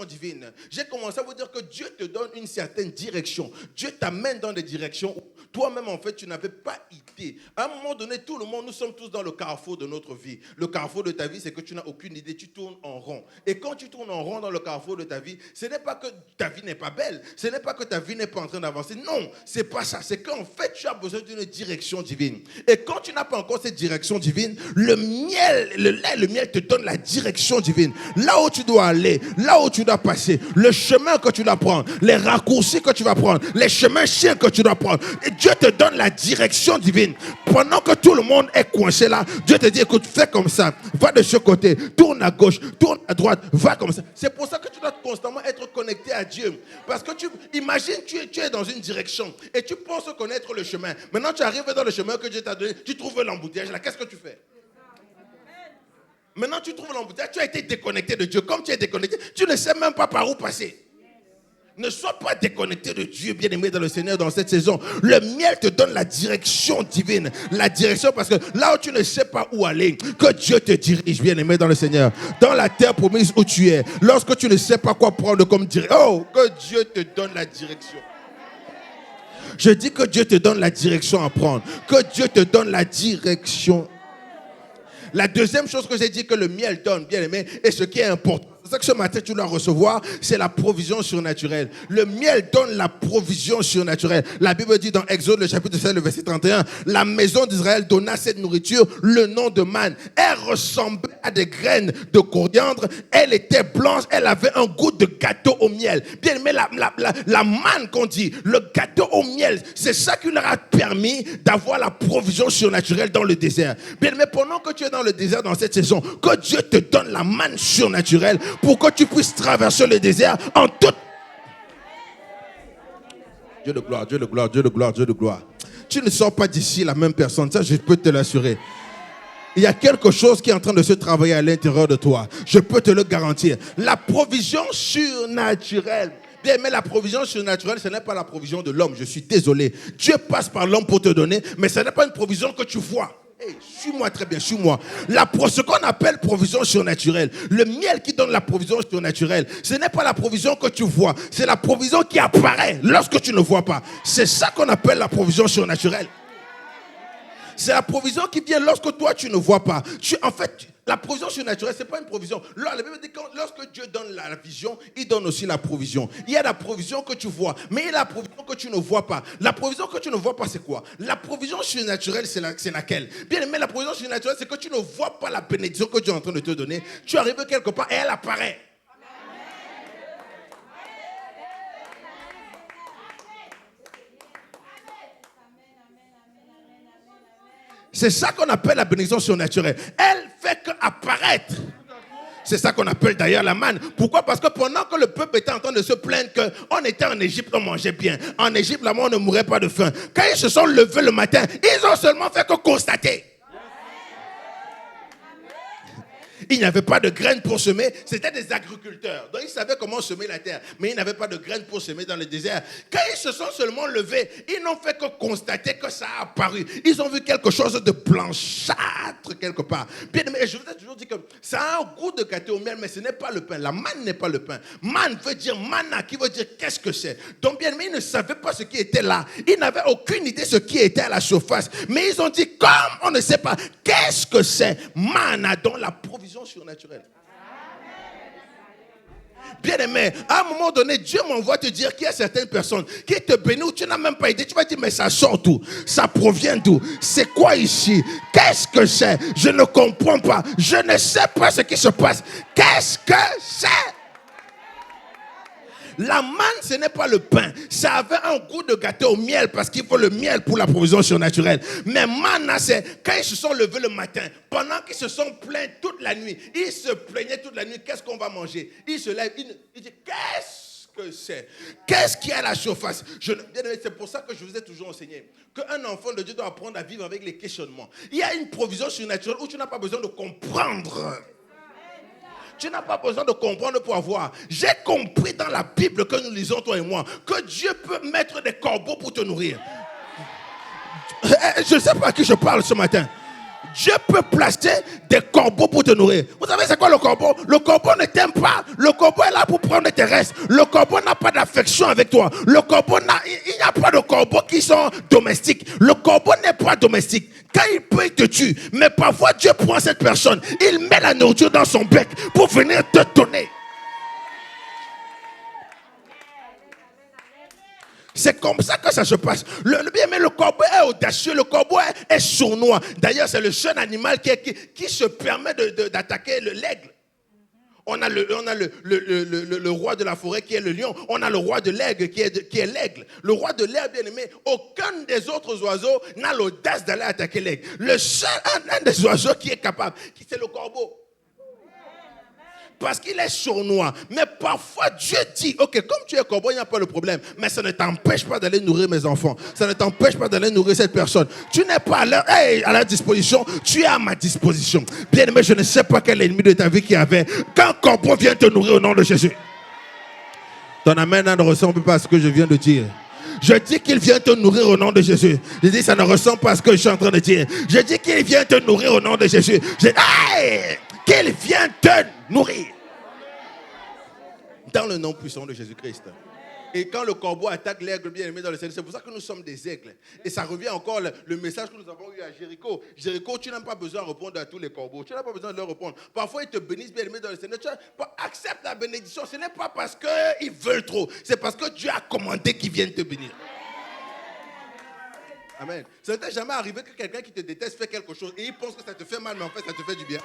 divine. J'ai commencé à vous dire que Dieu te donne une certaine direction. Dieu t'amène dans des directions où toi-même, en fait, tu n'avais pas idée. À un moment donné, tout le monde, nous sommes tous dans le carrefour de notre vie. Le carrefour de ta vie, c'est que tu n'as aucune idée, tu tournes en rond. Et quand tu tournes en rond dans le carrefour de ta vie, ce n'est pas que ta vie n'est pas belle, ce n'est pas que ta vie n'est pas en train d'avancer. Non, c'est pas ça. C'est qu'en fait, tu as besoin d'une direction divine. Et quand tu n'as pas encore cette direction divine, le miel, le lait, le miel te donne la direction divine. Là où tu dois aller, là où tu dois passer, le chemin que tu dois prendre, les raccourcis que tu vas prendre, les chemins chiens que tu dois prendre. Et Dieu te donne la direction divine. Pendant que tout le monde est coincé là, Dieu te dit, écoute, fais comme ça, va de ce côté, tourne à gauche, tourne à droite, va comme ça. C'est pour ça que tu dois constamment être connecté à Dieu. Parce que imagine, tu es dans une direction et tu penses connaître le chemin. Maintenant, tu arrives dans le chemin que Dieu t'a donné, tu trouves l'embouteillage là, qu'est-ce que tu fais? Maintenant, tu trouves l'embouteillage, tu as été déconnecté de Dieu. Comme tu es déconnecté, tu ne sais même pas par où passer. Ne sois pas déconnecté de Dieu, bien-aimé dans le Seigneur, dans cette saison. Le miel te donne la direction divine. La direction, parce que là où tu ne sais pas où aller, que Dieu te dirige, bien-aimé dans le Seigneur. Dans la terre promise où tu es, lorsque tu ne sais pas quoi prendre comme direction, oh, que Dieu te donne la direction. Je dis que Dieu te donne la direction à prendre. Que Dieu te donne la direction. La deuxième chose que j'ai dit que le miel donne, bien-aimé, et ce qui est important, c'est ça que ce matin tu dois recevoir, c'est la provision surnaturelle. Le miel donne la provision surnaturelle. La Bible dit dans Exode, le chapitre 7, le verset 31, la maison d'Israël donna cette nourriture le nom de manne. Elle ressemblait à des graines de coriandre. Elle était blanche. Elle avait un goût de gâteau au miel. Bien aimé, la manne qu'on dit, le gâteau au miel, c'est ça qui leur a permis d'avoir la provision surnaturelle dans le désert. Bien aimé, pendant que tu es dans le désert dans cette saison, que Dieu te donne la manne surnaturelle pour que tu puisses traverser le désert en toute... Dieu de gloire, Dieu de gloire, Dieu de gloire, Dieu de gloire. Tu ne sors pas d'ici la même personne, ça je peux te l'assurer. Il y a quelque chose qui est en train de se travailler à l'intérieur de toi. Je peux te le garantir. La provision surnaturelle. Bien, mais la provision surnaturelle, ce n'est pas la provision de l'homme. Je suis désolé. Dieu passe par l'homme pour te donner, mais ce n'est pas une provision que tu vois. Hey, suis-moi très bien, suis-moi. Ce qu'on appelle provision surnaturelle, le miel qui donne la provision surnaturelle, ce n'est pas la provision que tu vois, c'est la provision qui apparaît lorsque tu ne vois pas. C'est ça qu'on appelle la provision surnaturelle. C'est la provision qui vient lorsque toi tu ne vois pas. En fait, la provision surnaturelle, ce n'est pas une provision. La Bible dit que lorsque Dieu donne la vision, il donne aussi la provision. Il y a la provision que tu vois, mais il y a la provision que tu ne vois pas. La provision que tu ne vois pas, c'est quoi? La provision surnaturelle, c'est laquelle? Bien aimé, la provision surnaturelle, c'est que tu ne vois pas la bénédiction que Dieu est en train de te donner. Tu arrives quelque part et elle apparaît. C'est ça qu'on appelle la bénédiction surnaturelle. Elle fait qu'apparaître. C'est ça qu'on appelle d'ailleurs la manne. Pourquoi? Parce que pendant que le peuple était en train de se plaindre qu'on était en Égypte, on mangeait bien. En Égypte, là-bas, on ne mourait pas de faim. Quand ils se sont levés le matin, ils ont seulement fait que constater. Il n'y avait pas de graines pour semer, c'était des agriculteurs. Donc ils savaient comment semer la terre, mais ils n'avaient pas de graines pour semer dans le désert. Quand ils se sont seulement levés, ils n'ont fait que constater que ça a apparu. Ils ont vu quelque chose de blanchâtre quelque part. Bien aimé, je vous ai toujours dit que ça a un goût de gâteau au miel, mais ce n'est pas le pain. La manne n'est pas le pain. Manne veut dire manna, qui veut dire qu'est-ce que c'est. Donc bien aimé, ils ne savaient pas ce qui était là. Ils n'avaient aucune idée de ce qui était à la surface. Mais ils ont dit, comme on ne sait pas, qu'est-ce que c'est? Manna, dont la provision surnaturelle. Bien aimé, à un moment donné, Dieu m'envoie te dire qu'il y a certaines personnes qui te bénissent où tu n'as même pas idée. Tu vas dire, mais ça sort d'où? Ça provient d'où? C'est quoi ici? Qu'est-ce que c'est? Je ne comprends pas. Je ne sais pas ce qui se passe. Qu'est-ce que c'est? La manne, ce n'est pas le pain. Ça avait un goût de gâteau au miel parce qu'il faut le miel pour la provision surnaturelle. Mais manna, c'est quand ils se sont levés le matin, pendant qu'ils se sont plaints toute la nuit. Ils se plaignaient toute la nuit. Qu'est-ce qu'on va manger? Ils se lèvent. Ils disent, qu'est-ce que c'est? Qu'est-ce qui est à la surface? C'est pour ça que je vous ai toujours enseigné qu'un enfant de Dieu doit apprendre à vivre avec les questionnements. Il y a une provision surnaturelle où tu n'as pas besoin de comprendre. Tu n'as pas besoin de comprendre pour avoir. J'ai compris dans la Bible que nous lisons, toi et moi, que Dieu peut mettre des corbeaux pour te nourrir. Je ne sais pas à qui je parle ce matin. Dieu peut placer des corbeaux pour te nourrir. Vous savez c'est quoi le corbeau? Le corbeau ne t'aime pas. Le corbeau est là pour prendre tes restes. Le corbeau n'a pas d'affection avec toi. Le corbeau il n'y a pas de corbeaux qui sont domestiques. Le corbeau n'est pas domestique. Quand il peut, il te tue. Mais parfois Dieu prend cette personne. Il met la nourriture dans son bec pour venir te donner. C'est comme ça que ça se passe. Mais le corbeau est audacieux, le corbeau est sournois. D'ailleurs, c'est le seul animal qui se permet d'attaquer l'aigle. On a le roi de la forêt qui est le lion. On a le roi de l'aigle qui est l'aigle. Le roi de l'aigle, bien aimé, aucun des autres oiseaux n'a l'audace d'aller attaquer l'aigle. Le seul, un des oiseaux qui est capable, c'est le corbeau. Parce qu'il est sournois. Mais parfois, Dieu dit, ok, comme tu es corbeau, il n'y a pas de problème. Mais ça ne t'empêche pas d'aller nourrir mes enfants. Ça ne t'empêche pas d'aller nourrir cette personne. Tu n'es pas à leur disposition. Tu es à ma disposition. Bien aimé, je ne sais pas quel ennemi de ta vie qui avait. Quand un corbeau vient te nourrir au nom de Jésus. Ton amen ne ressemble pas à ce que je viens de dire. Je dis qu'il vient te nourrir au nom de Jésus. Je dis ça ne ressemble pas à ce que je suis en train de dire. Je dis qu'il vient te nourrir au nom de Jésus. Je dis qu'il vient te nourrir. Dans le nom puissant de Jésus-Christ. Et quand le corbeau attaque l'aigle bien aimé dans le Seigneur, c'est pour ça que nous sommes des aigles. Et ça revient encore le message que nous avons eu à Jéricho. Jéricho, tu n'as pas besoin de répondre à tous les corbeaux. Tu n'as pas besoin de leur répondre. Parfois, ils te bénissent bien aimé dans le Seigneur. Accepte la bénédiction. Ce n'est pas parce qu'ils veulent trop. C'est parce que Dieu a commandé qu'ils viennent te bénir. Amen. Ça ne t'est jamais arrivé que quelqu'un qui te déteste fait quelque chose et il pense que ça te fait mal, mais en fait, ça te fait du bien.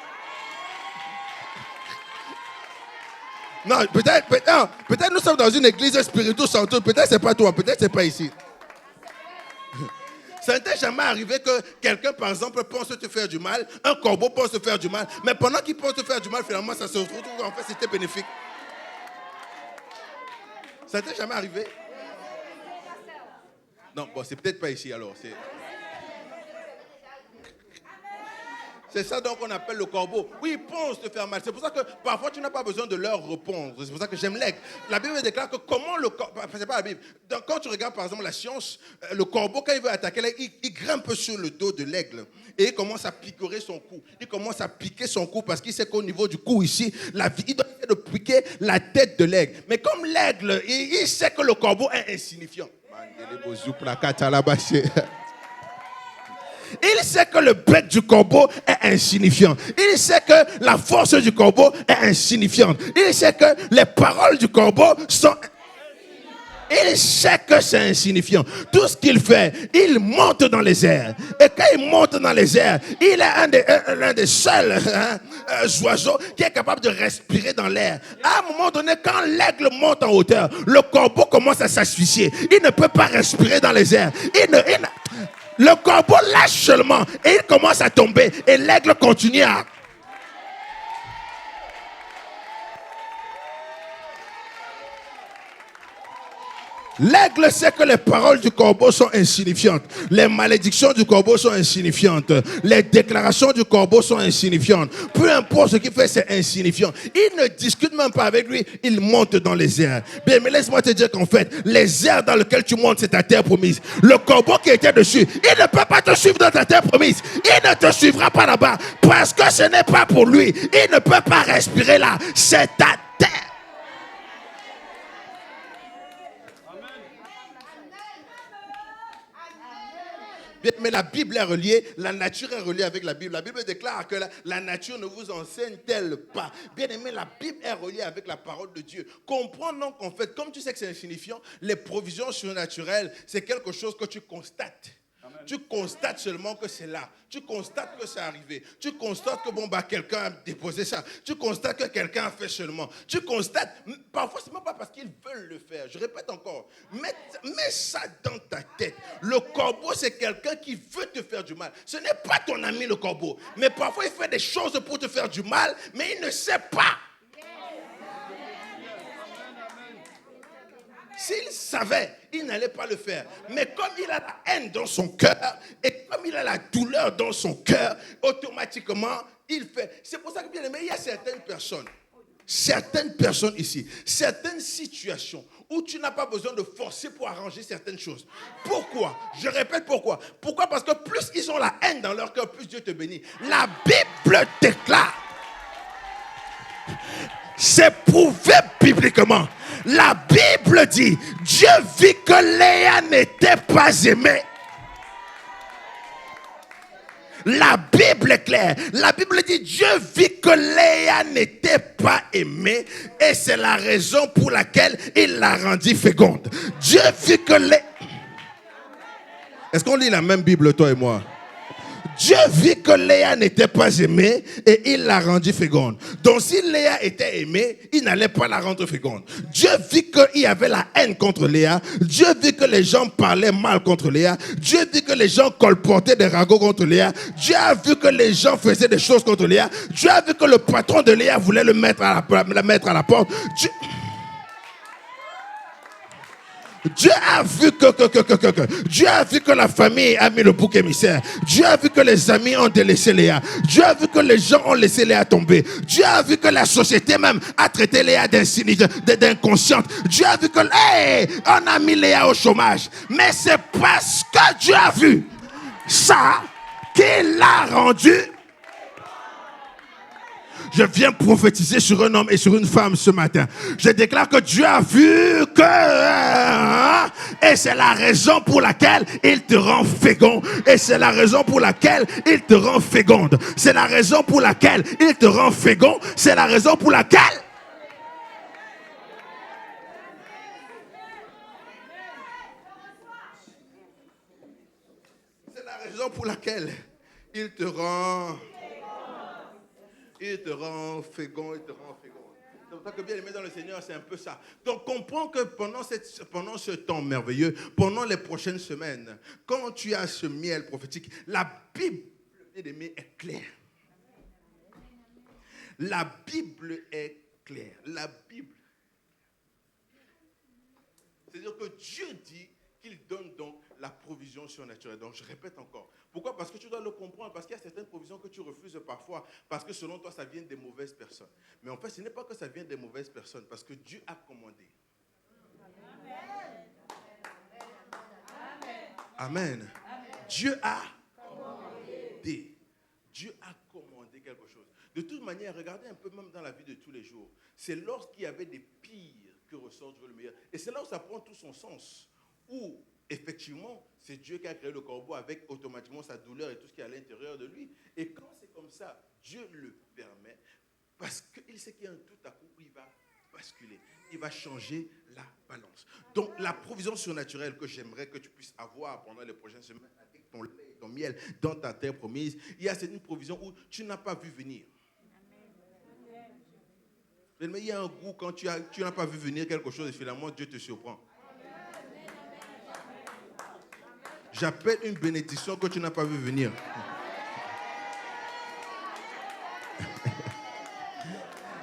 Non, peut-être nous sommes dans une église spirituelle santé. Peut-être c'est pas toi, peut-être c'est pas ici. Ça ne t'est jamais arrivé que quelqu'un, par exemple, pense te faire du mal, un corbeau pense te faire du mal, mais pendant qu'il pense te faire du mal, finalement, ça se retrouve en fait, c'était bénéfique. Ça ne t'est jamais arrivé? Non, bon, c'est peut-être pas ici alors. C'est ça donc qu'on appelle le corbeau. Oui, ils pensent te faire mal. C'est pour ça que parfois tu n'as pas besoin de leur répondre. C'est pour ça que j'aime l'aigle. La Bible déclare que comment le corbeau... C'est pas la Bible. Donc, quand tu regardes par exemple la science, le corbeau, quand il veut attaquer l'aigle, il grimpe sur le dos de l'aigle. Et il commence à picorer son cou. Il commence à piquer son cou parce qu'il sait qu'au niveau du cou ici, il doit essayer de piquer la tête de l'aigle. Mais comme l'aigle, il sait que le corbeau est insignifiant. Il sait que le bec du corbeau est insignifiant. Il sait que la force du corbeau est insignifiante. Il sait que les paroles du corbeau sont... Il sait que c'est insignifiant. Tout ce qu'il fait, il monte dans les airs. Et quand il monte dans les airs, il est l'un des seuls oiseaux qui est capable de respirer dans l'air. À un moment donné, quand l'aigle monte en hauteur, le corbeau commence à s'asphyxier. Il ne peut pas respirer dans les airs. Le corbeau lâche seulement et il commence à tomber. Et l'aigle continue à... L'aigle sait que les paroles du corbeau sont insignifiantes. Les malédictions du corbeau sont insignifiantes. Les déclarations du corbeau sont insignifiantes. Peu importe ce qu'il fait, c'est insignifiant. Il ne discute même pas avec lui. Il monte dans les airs. Bien, mais laisse-moi te dire qu'en fait, les airs dans lesquels tu montes, c'est ta terre promise. Le corbeau qui était dessus, il ne peut pas te suivre dans ta terre promise. Il ne te suivra pas là-bas. Parce que ce n'est pas pour lui. Il ne peut pas respirer là. C'est ta terre. Mais la Bible est reliée, la nature est reliée avec la Bible. La Bible déclare que la nature ne vous enseigne-t-elle pas. Bien aimé, la Bible est reliée avec la parole de Dieu. Comprends donc qu'en fait, comme tu sais que c'est insignifiant, les provisions surnaturelles, c'est quelque chose que tu constates. Amen. Tu constates seulement que c'est là. Tu constates que c'est arrivé. Tu constates que quelqu'un a déposé ça. Tu constates que quelqu'un a fait seulement. Tu constates, parfois c'est même pas parce qu'ils veulent le faire. Je répète encore, mets ça dans ta tête. Le corbeau, c'est quelqu'un qui veut te faire du mal. Ce n'est pas ton ami le corbeau. Mais parfois il fait des choses pour te faire du mal, mais il ne sait pas. S'il savait, il n'allait pas le faire. Mais comme il a la haine dans son cœur, et comme il a la douleur dans son cœur, automatiquement, il fait. C'est pour ça que, bien aimé, il y a certaines personnes. certaines personnes ici, certaines situations où tu n'as pas besoin de forcer pour arranger certaines choses. Pourquoi? Je répète pourquoi. Pourquoi? Parce que plus ils ont la haine dans leur cœur, plus Dieu te bénit. La Bible déclare, c'est prouvé bibliquement. La Bible dit, Dieu vit que Léa n'était pas aimée. La Bible est claire. La Bible dit, Dieu vit que Léa n'était pas aimée et c'est la raison pour laquelle il l'a rendue féconde. Dieu vit que Léa... Est-ce qu'on lit la même Bible, toi et moi? Dieu vit que Léa n'était pas aimée et il l'a rendue féconde. Donc si Léa était aimée, il n'allait pas la rendre féconde. Dieu vit qu'il y avait la haine contre Léa. Dieu vit que les gens parlaient mal contre Léa. Dieu vit que les gens colportaient des ragots contre Léa. Dieu a vu que les gens faisaient des choses contre Léa. Dieu a vu que le patron de Léa voulait la mettre à la porte. Dieu a vu Dieu a vu que la famille a mis le bouc émissaire. Dieu a vu que les amis ont délaissé Léa. Dieu a vu que les gens ont laissé Léa tomber. Dieu a vu que la société même a traité Léa d'inconsciente. Dieu a vu que on a mis Léa au chômage. Mais c'est parce que Dieu a vu ça qu'il l'a rendu. Je viens prophétiser sur un homme et sur une femme ce matin. Je déclare que Dieu a vu que... Et c'est la raison pour laquelle il te rend fécond. Et c'est la raison pour laquelle il te rend féconde. C'est la raison pour laquelle il te rend fécond. C'est la raison pour laquelle... C'est la raison pour laquelle il te rend... Il te rend fécond, il te rend fécond. C'est pour ça que bien aimé dans le Seigneur, c'est un peu ça. Donc comprends que pendant ce temps merveilleux, pendant les prochaines semaines, quand tu as ce miel prophétique, la Bible, bien aimé, est claire. La Bible est claire. La Bible. C'est-à-dire que Dieu dit qu'il donne donc la provision surnaturelle. Donc je répète encore. Pourquoi? Parce que tu dois le comprendre. Parce qu'il y a certaines provisions que tu refuses parfois. Parce que selon toi, ça vient des mauvaises personnes. Mais en fait, ce n'est pas que ça vient des mauvaises personnes. Parce que Dieu a commandé. Amen. Dieu a commandé. Dieu a commandé quelque chose. De toute manière, regardez un peu même dans la vie de tous les jours. C'est lorsqu'il y avait des pires que ressort Dieu le meilleur. Et c'est là où ça prend tout son sens. Où, effectivement, c'est Dieu qui a créé le corbeau avec automatiquement sa douleur et tout ce qui est à l'intérieur de lui. Et quand c'est comme ça, Dieu le permet parce qu'il sait qu'il y a un tout à coup où il va basculer. Il va changer la balance. Donc, la provision surnaturelle que j'aimerais que tu puisses avoir pendant les prochaines semaines avec ton lait et ton miel dans ta terre promise, il y a cette provision où tu n'as pas vu venir. Mais il y a un goût quand tu n'as pas vu venir quelque chose et finalement Dieu te surprend. J'appelle une bénédiction que tu n'as pas vu venir.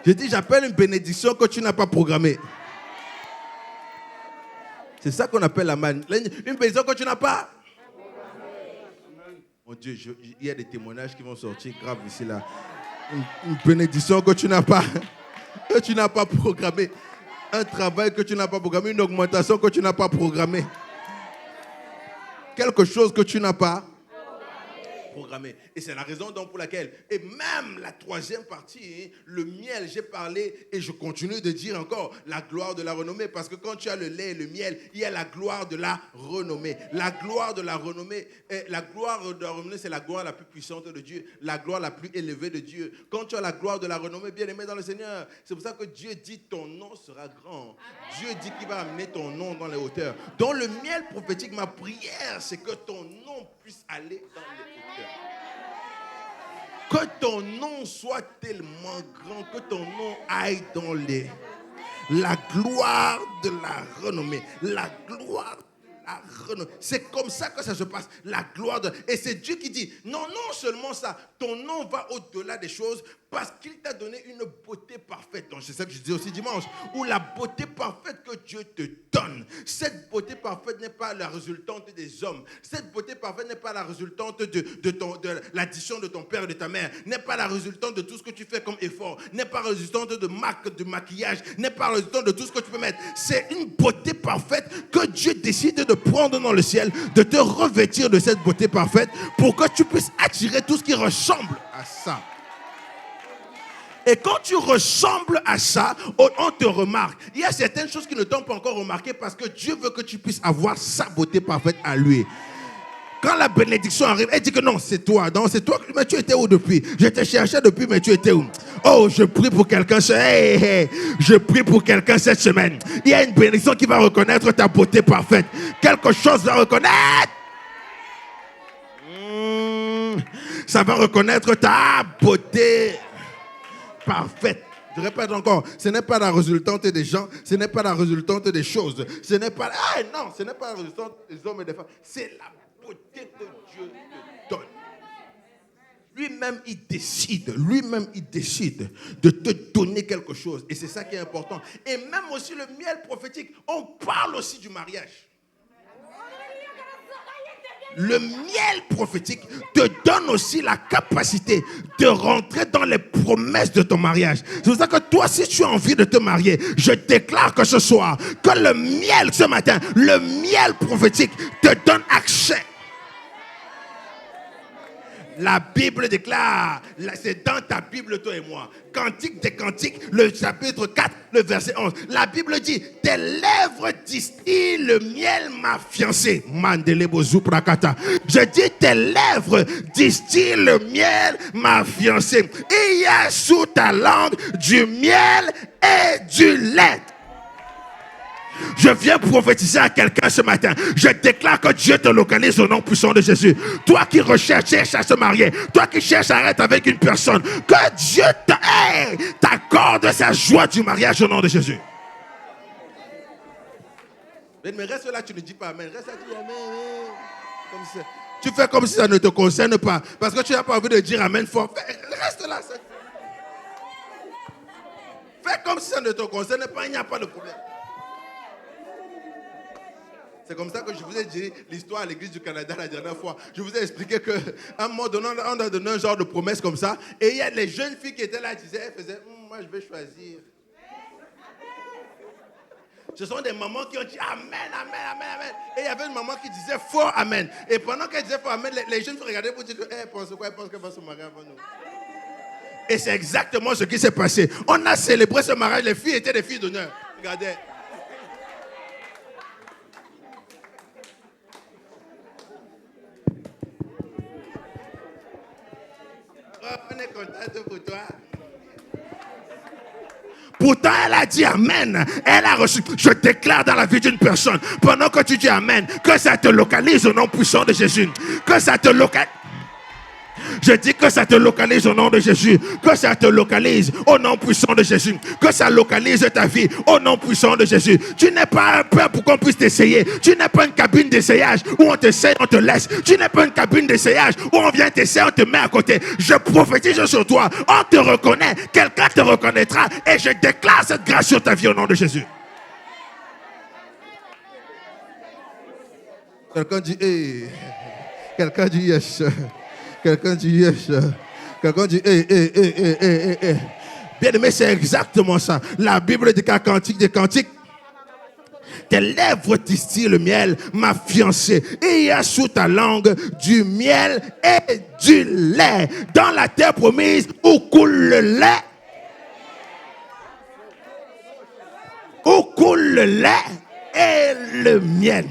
Je dis, j'appelle une bénédiction que tu n'as pas programmée. C'est ça qu'on appelle la manne. Une bénédiction que tu n'as pas. Mon Dieu, il y a des témoignages qui vont sortir graves ici là. Une bénédiction que tu n'as pas programmée. Un travail que tu n'as pas programmé. Une augmentation que tu n'as pas programmée. Quelque chose que tu n'as pas programmé. Et c'est la raison donc pour laquelle, et même la troisième partie, le miel, j'ai parlé et je continue de dire encore la gloire de la renommée, parce que quand tu as le lait et le miel, il y a la gloire de la renommée. La gloire de la renommée, c'est la gloire la plus puissante de Dieu, la gloire la plus élevée de Dieu. Quand tu as la gloire de la renommée, bien aimé dans le Seigneur, c'est pour ça que Dieu dit ton nom sera grand. Dieu dit qu'il va amener ton nom dans les hauteurs. Dans le miel prophétique, ma prière, c'est que ton nom puisse aller dans les hauteurs. Que ton nom soit tellement grand, que ton nom aille dans la gloire de la renommée, la gloire de à renouveler. C'est comme ça que ça se passe. La gloire Et c'est Dieu qui dit, non seulement ça, ton nom va au-delà des choses parce qu'il t'a donné une beauté parfaite. Donc c'est ça que je disais aussi dimanche, où la beauté parfaite que Dieu te donne, cette beauté parfaite n'est pas la résultante des hommes. Cette beauté parfaite n'est pas la résultante de l'addition de ton père et de ta mère, n'est pas la résultante de tout ce que tu fais comme effort, n'est pas la résultante de maquillage, n'est pas la résultante de tout ce que tu peux mettre. C'est une beauté parfaite que Dieu décide de prendre dans le ciel, de te revêtir de cette beauté parfaite pour que tu puisses attirer tout ce qui ressemble à ça. Et quand tu ressembles à ça, on te remarque. Il y a certaines choses qui ne t'ont pas encore remarqué parce que Dieu veut que tu puisses avoir sa beauté parfaite à lui. Quand la bénédiction arrive, elle dit que non, c'est toi. Non, c'est toi. Mais tu étais où depuis? Je te cherchais depuis, mais tu étais où? Oh, je prie pour quelqu'un. Je prie pour quelqu'un cette semaine. Il y a une bénédiction qui va reconnaître ta beauté parfaite. Quelque chose va reconnaître. Ça va reconnaître ta beauté parfaite. Je répète encore, ce n'est pas la résultante des gens, ce n'est pas la résultante des choses, ce n'est pas ce n'est pas la résultante des hommes et des femmes, c'est la beauté que Dieu te donne. Lui-même il décide de te donner quelque chose et c'est ça qui est important. Et même aussi le miel prophétique, on parle aussi du mariage. Le miel prophétique te donne aussi la capacité de rentrer dans les promesses de ton mariage. C'est pour ça que toi, si tu as envie de te marier, je déclare que ce soir, que le miel ce matin, le miel prophétique te donne accès. La Bible déclare, c'est dans ta Bible, toi et moi, Cantique des Cantiques, le chapitre 4, le verset 11. La Bible dit, tes lèvres distillent le miel, ma fiancée. Je dis, tes lèvres distillent le miel, ma fiancée. Il y a sous ta langue du miel et du lait. Je viens prophétiser à quelqu'un ce matin. Je déclare que Dieu te localise au nom puissant de Jésus. Toi qui cherches à se marier, toi qui cherches à être avec une personne, que Dieu t'accorde sa joie du mariage au nom de Jésus. Mais reste là, tu ne dis pas amen. Reste là, tu dis amen. Comme ça. Tu fais comme si ça ne te concerne pas. Parce que tu n'as pas envie de dire amen fort. Reste là. Fais comme si ça ne te concerne pas, il n'y a pas de problème. C'est comme ça que je vous ai dit l'histoire à l'église du Canada la dernière fois. Je vous ai expliqué qu'à un moment donné, on a donné un genre de promesse comme ça. Et il y a les jeunes filles qui étaient là, elles faisaient, moi je vais choisir. Ce sont des mamans qui ont dit amen, amen, amen, amen. Et il y avait une maman qui disait fort amen. Et pendant qu'elle disait fort amen, les jeunes filles regardaient pour dire elle pense quoi? Elle pense qu'elle va se marier avant nous. Et c'est exactement ce qui s'est passé. On a célébré ce mariage. Les filles étaient des filles d'honneur. Regardez. On est content pour toi. Pourtant, elle a dit amen. Elle a reçu. Je déclare dans la vie d'une personne, pendant que tu dis amen, que ça te localise au nom puissant de Jésus. Que ça te localise. Je dis que ça te localise au nom de Jésus. Que ça te localise au nom puissant de Jésus. Que ça localise ta vie au nom puissant de Jésus. Tu n'es pas peur pour qu'on puisse t'essayer. Tu n'es pas une cabine d'essayage où on t'essaye, on te laisse. Tu n'es pas une cabine d'essayage où on vient t'essayer, on te met à côté. Je prophétise sur toi. On te reconnaît. Quelqu'un te reconnaîtra. Et je déclare cette grâce sur ta vie au nom de Jésus. Quelqu'un dit, hey. Quelqu'un dit yes. Quelqu'un dit yes. Quelqu'un dit Bien aimé, c'est exactement ça. La Bible dit qu'à Cantique des Cantiques, tes lèvres distillent le miel, ma fiancée. Et il y a sous ta langue du miel et du lait. Dans la terre promise où coule le lait. Où coule le lait et le miel.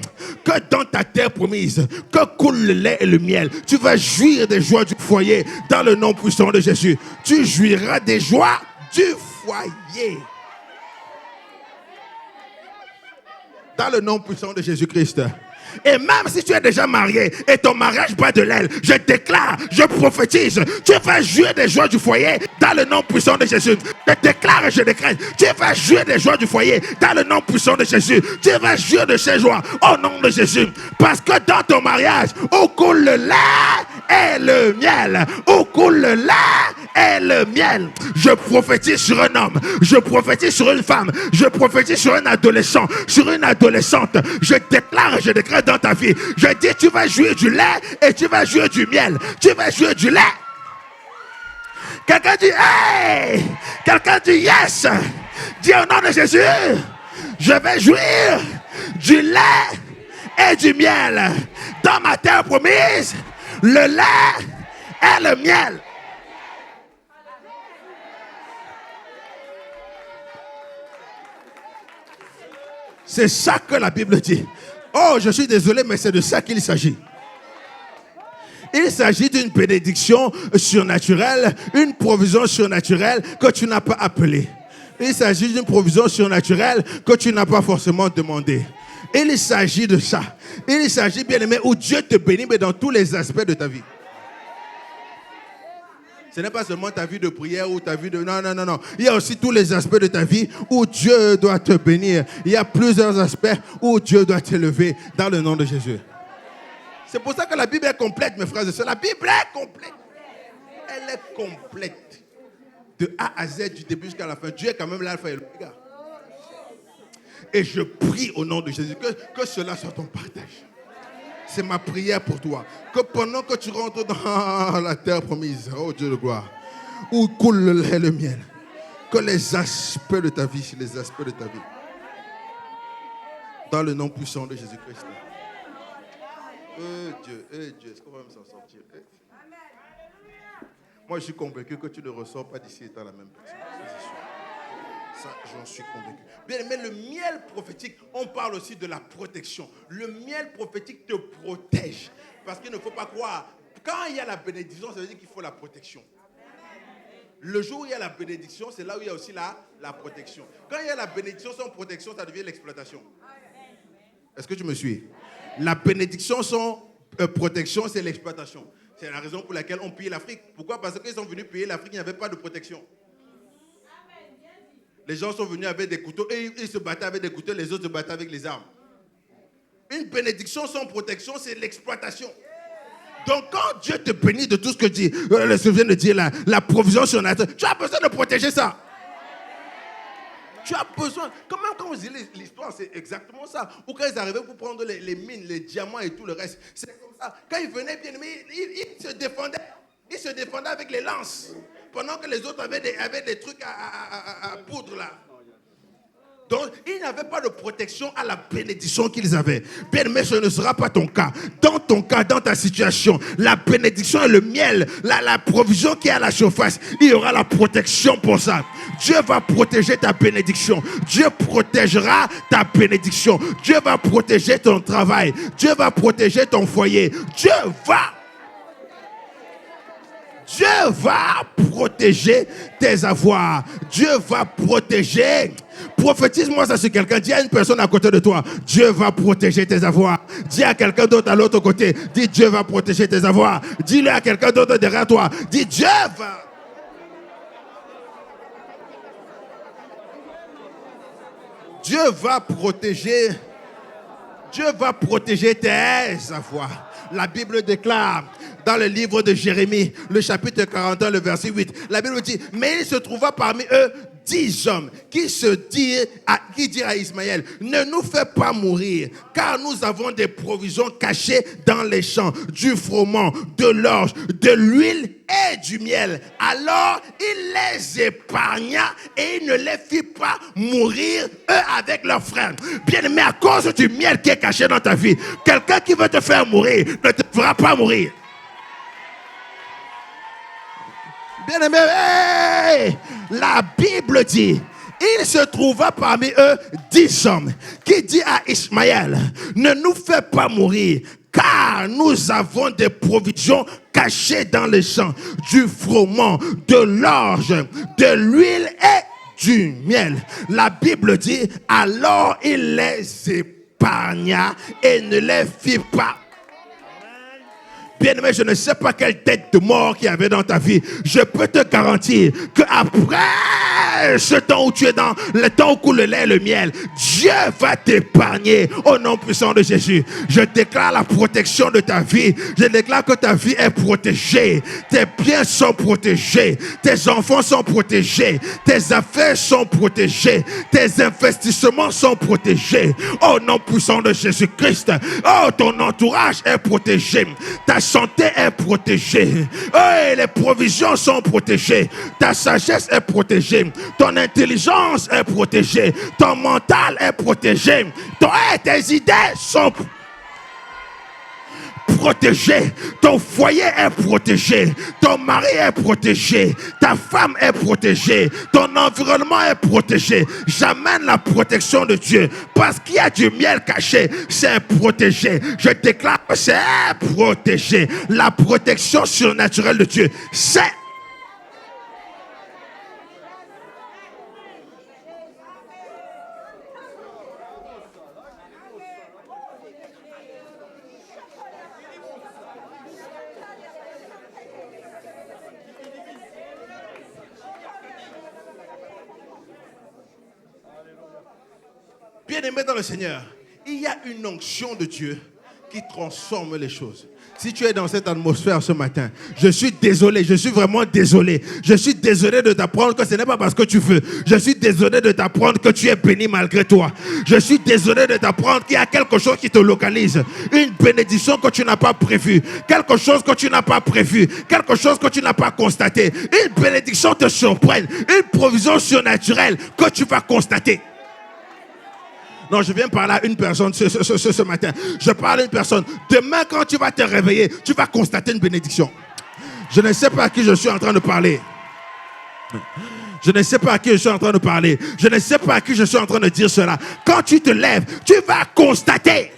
Que dans ta terre promise, que coule le lait et le miel. Tu vas jouir des joies du foyer dans le nom puissant de Jésus. Tu jouiras des joies du foyer. Dans le nom puissant de Jésus-Christ. Et même si tu es déjà marié et ton mariage bat de l'aile, je déclare, je prophétise, tu vas jouir des joies du foyer dans le nom puissant de Jésus. Je déclare et je décrète, tu vas jouir des joies du foyer dans le nom puissant de Jésus. Tu vas jouir de ces joies au nom de Jésus. Parce que dans ton mariage, où coule le lait et le miel. Où coule le lait et le miel. Je prophétise sur un homme, je prophétise sur une femme, je prophétise sur un adolescent, sur une adolescente. Je déclare et je décrète dans ta vie. Je dis, tu vas jouir du lait et tu vas jouir du miel. Tu vas jouir du lait. Quelqu'un dit hey. Quelqu'un dit yes. Dis au nom de Jésus, je vais jouir du lait et du miel dans ma terre promise. Le lait et le miel. C'est ça que la Bible dit. Oh, je suis désolé, mais c'est de ça qu'il s'agit. Il s'agit d'une bénédiction surnaturelle, une provision surnaturelle que tu n'as pas appelée. Il s'agit d'une provision surnaturelle que tu n'as pas forcément demandée. Il s'agit de ça. Il s'agit, bien aimé, où Dieu te bénit, mais dans tous les aspects de ta vie. Ce n'est pas seulement ta vie de prière ou ta vie de... Non. Il y a aussi tous les aspects de ta vie où Dieu doit te bénir. Il y a plusieurs aspects où Dieu doit t'élever dans le nom de Jésus. C'est pour ça que la Bible est complète, mes frères et sœurs. La Bible est complète. Elle est complète. De A à Z, du début jusqu'à la fin. Dieu est quand même l'alpha et l'oméga. Et je prie au nom de Jésus que cela soit ton partage. C'est ma prière pour toi. Que pendant que tu rentres dans la terre promise, oh Dieu de gloire, où coule le lait et le miel, que les aspects de ta vie, dans le nom puissant de Jésus-Christ. Dieu, est-ce qu'on va même s'en sortir? Moi, je suis convaincu que tu ne ressors pas d'ici étant la même personne. Ça, j'en suis convaincu. Bien aimé, le miel prophétique, on parle aussi de la protection. Le miel prophétique te protège. Parce qu'il ne faut pas croire. Quand il y a la bénédiction, ça veut dire qu'il faut la protection. Le jour où il y a la bénédiction, c'est là où il y a aussi la protection. Quand il y a la bénédiction sans protection, ça devient l'exploitation. Est-ce que tu me suis? La bénédiction sans protection, c'est l'exploitation. C'est la raison pour laquelle on pille l'Afrique. Pourquoi? Parce qu'ils sont venus piller l'Afrique, il n'y avait pas de protection. Les gens sont venus avec des couteaux et ils se battaient avec des couteaux, les autres se battaient avec les armes. Une bénédiction sans protection, c'est l'exploitation. Donc quand Dieu te bénit de tout ce que dit, je viens de dire la provision surnaturelle, tu as besoin de protéger ça. Tu as besoin, quand vous lisez l'histoire, c'est exactement ça. Ou quand ils arrivaient pour prendre les mines, les diamants et tout le reste, c'est comme ça. Quand ils venaient bien aimés, ils se défendaient. Ils se défendaient avec les lances. Pendant que les autres avaient des trucs à poudre là. Donc, ils n'avaient pas de protection à la bénédiction qu'ils avaient. Bien aimé, ce ne sera pas ton cas. Dans ton cas, dans ta situation, la bénédiction et le miel, la provision qui est à la surface, il y aura la protection pour ça. Dieu va protéger ta bénédiction. Dieu protégera ta bénédiction. Dieu va protéger ton travail. Dieu va protéger ton foyer. Dieu va protéger tes avoirs. Dieu va protéger. Prophétise-moi ça sur quelqu'un. Dis à une personne à côté de toi, Dieu va protéger tes avoirs. Dis à quelqu'un d'autre à l'autre côté, dis Dieu va protéger tes avoirs. Dis-le à quelqu'un d'autre derrière toi, dis Dieu va. Dieu va protéger tes avoirs. La Bible déclare dans le livre de Jérémie, le chapitre 41, le verset 8, la Bible dit, mais il se trouva parmi eux 10 hommes qui dirent à Ismaël, ne nous fais pas mourir, car nous avons des provisions cachées dans les champs, du froment, de l'orge, de l'huile et du miel. Alors il les épargna et il ne les fit pas mourir, eux avec leurs frères. Bien aimé, à cause du miel qui est caché dans ta vie, quelqu'un qui veut te faire mourir ne te fera pas mourir. Bien aimé, hey, la Bible dit, il se trouva parmi eux 10 hommes qui dit à Ismaël, ne nous fais pas mourir, car nous avons des provisions cachées dans les champs, du froment, de l'orge, de l'huile et du miel. La Bible dit, alors il les épargna. épargna et ne les fit pas. Bien-aimé, je ne sais pas quelle tête de mort qu'il y avait dans ta vie. Je peux te garantir qu'après ce temps où tu es dans le temps où coule le lait et le miel, Dieu va t'épargner au nom puissant de Jésus. Je déclare la protection de ta vie. Je déclare que ta vie est protégée. Tes biens sont protégés. Tes enfants sont protégés. Tes affaires sont protégées. Tes investissements sont protégés. Au nom puissant de Jésus-Christ. Oh, ton entourage est protégé. Ta santé est protégée. Oh, les provisions sont protégées. Ta sagesse est protégée. Ton intelligence est protégée. Ton mental est protégé. Tes idées sont protégées. Ton foyer est protégé. Ton mari est protégé. Ta femme est protégée. Ton environnement est protégé. J'amène la protection de Dieu. Parce qu'il y a du miel caché. C'est protégé. Je déclare que c'est protégé. La protection surnaturelle de Dieu. C'est bien-aimé dans le Seigneur. Il y a une onction de Dieu qui transforme les choses. Si tu es dans cette atmosphère ce matin, je suis désolé, je suis vraiment désolé. Je suis désolé de t'apprendre que ce n'est pas parce que tu veux. Je suis désolé de t'apprendre que tu es béni malgré toi. Je suis désolé de t'apprendre qu'il y a quelque chose qui te localise. Une bénédiction que tu n'as pas prévue. Quelque chose que tu n'as pas prévu. Quelque chose que tu n'as pas constaté. Une bénédiction te surprenne. Une provision surnaturelle que tu vas constater. Non, je viens parler à une personne ce matin. Je parle à une personne. Demain, quand tu vas te réveiller, tu vas constater une bénédiction. Je ne sais pas à qui je suis en train de parler. Je ne sais pas à qui je suis en train de parler. Je ne sais pas à qui je suis en train de dire cela. Quand tu te lèves, tu vas constater.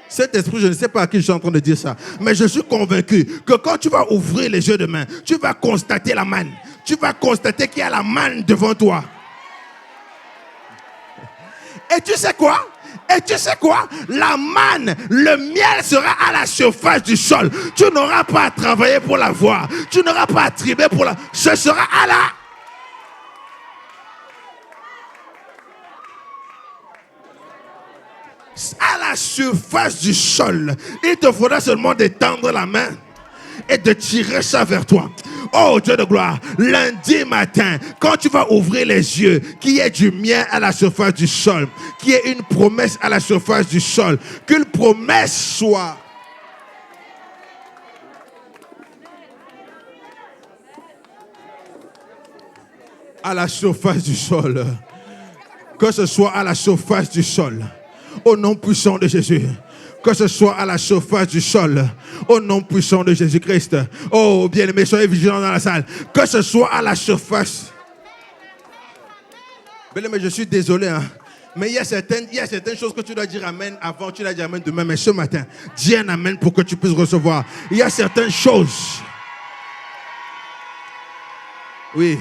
Cet esprit, je ne sais pas à qui je suis en train de dire ça. Mais je suis convaincu que quand tu vas ouvrir les yeux demain, tu vas constater la manne. Tu vas constater qu'il y a la manne devant toi. Et tu sais quoi? La manne, le miel sera à la surface du sol. Tu n'auras pas à travailler pour la voir. Tu n'auras pas à trimer pour la... Ce sera à la surface du sol. Il te faudra seulement d'étendre la main et de tirer ça vers toi. Oh Dieu de gloire, lundi matin, quand tu vas ouvrir les yeux, qu'il y ait du miel à la surface du sol, qu'il y ait une promesse à la surface du sol, qu'une promesse soit à la surface du sol, que ce soit à la surface du sol, au nom puissant de Jésus. Que ce soit à la surface du sol, au nom puissant de Jésus-Christ. Oh, bien-aimés, soyez vigilants dans la salle. Que ce soit à la surface. Bien-aimés, je suis désolé, hein. Mais il y a certaines choses que tu dois dire amen avant, tu dois dire amen demain. Mais ce matin, dis un amen pour que tu puisses recevoir. Il y a certaines choses. Oui.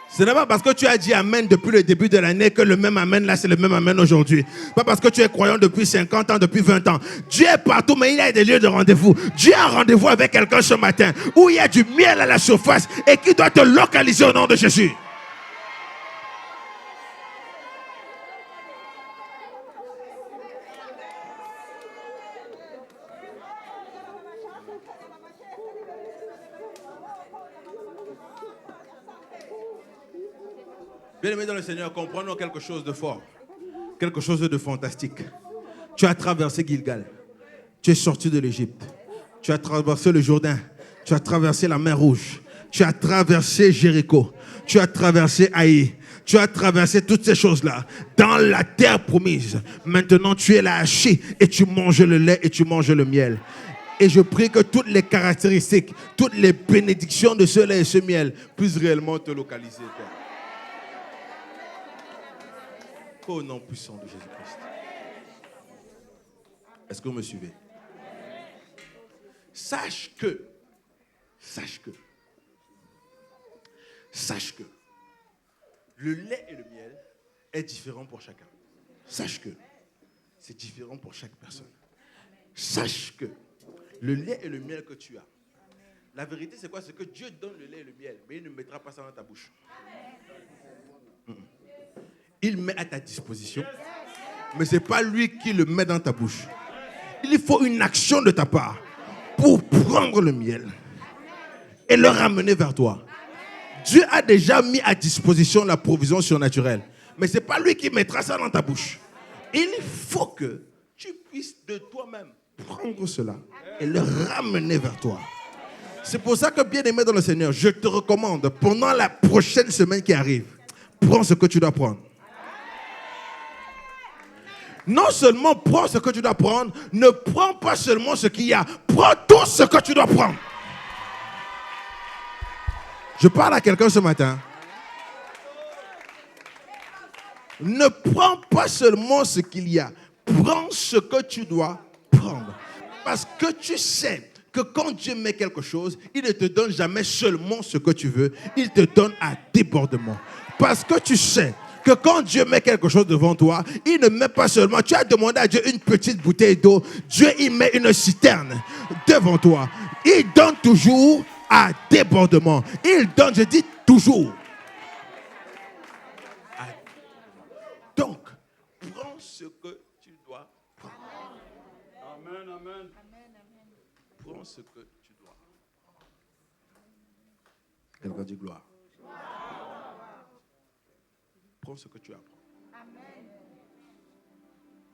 Ce n'est pas parce que tu as dit amen depuis le début de l'année que le même amen là, c'est le même amen aujourd'hui. Pas parce que tu es croyant depuis 50 ans, depuis 20 ans. Dieu est partout, mais il y a des lieux de rendez-vous. Dieu a un rendez-vous avec quelqu'un ce matin où il y a du miel à la surface et qui doit te localiser au nom de Jésus. Bien-aimés dans le Seigneur, comprenons quelque chose de fort, quelque chose de fantastique. Tu as traversé Gilgal, tu es sorti de l'Égypte, tu as traversé le Jourdain, tu as traversé la mer Rouge, tu as traversé Jéricho, tu as traversé Haï, tu as traversé toutes ces choses-là dans la terre promise. Maintenant, tu es là assis et tu manges le lait et tu manges le miel. Et je prie que toutes les caractéristiques, toutes les bénédictions de ce lait et ce miel puissent réellement te localiser. Au nom puissant de Jésus-Christ. Est-ce que vous me suivez? Sache que Le lait et le miel est différent pour chacun. Sache que c'est différent pour chaque personne. Sache que le lait et le miel que tu as, la vérité c'est quoi? C'est que Dieu donne le lait et le miel, mais il ne mettra pas ça dans ta bouche. Il met à ta disposition, mais ce n'est pas lui qui le met dans ta bouche. Il faut une action de ta part pour prendre le miel et le ramener vers toi. Dieu a déjà mis à disposition la provision surnaturelle, mais ce n'est pas lui qui mettra ça dans ta bouche. Il faut que tu puisses de toi-même prendre cela et le ramener vers toi. C'est pour ça que, bien-aimé dans le Seigneur, je te recommande, pendant la prochaine semaine qui arrive, prends ce que tu dois prendre. Non seulement prends ce que tu dois prendre, ne prends pas seulement ce qu'il y a, prends tout ce que tu dois prendre. Je parle à quelqu'un ce matin. Ne prends pas seulement ce qu'il y a, prends ce que tu dois prendre. Parce que tu sais que quand Dieu met quelque chose, il ne te donne jamais seulement ce que tu veux, il te donne à débordement. Parce que tu sais que quand Dieu met quelque chose devant toi, il ne met pas seulement, tu as demandé à Dieu une petite bouteille d'eau, Dieu il met une citerne devant toi. Il donne toujours à débordement. Il donne, je dis toujours. Donc, prends ce que tu dois prendre. Amen, amen. Prends ce que tu dois. Quelqu'un dit gloire. Prends ce que tu as.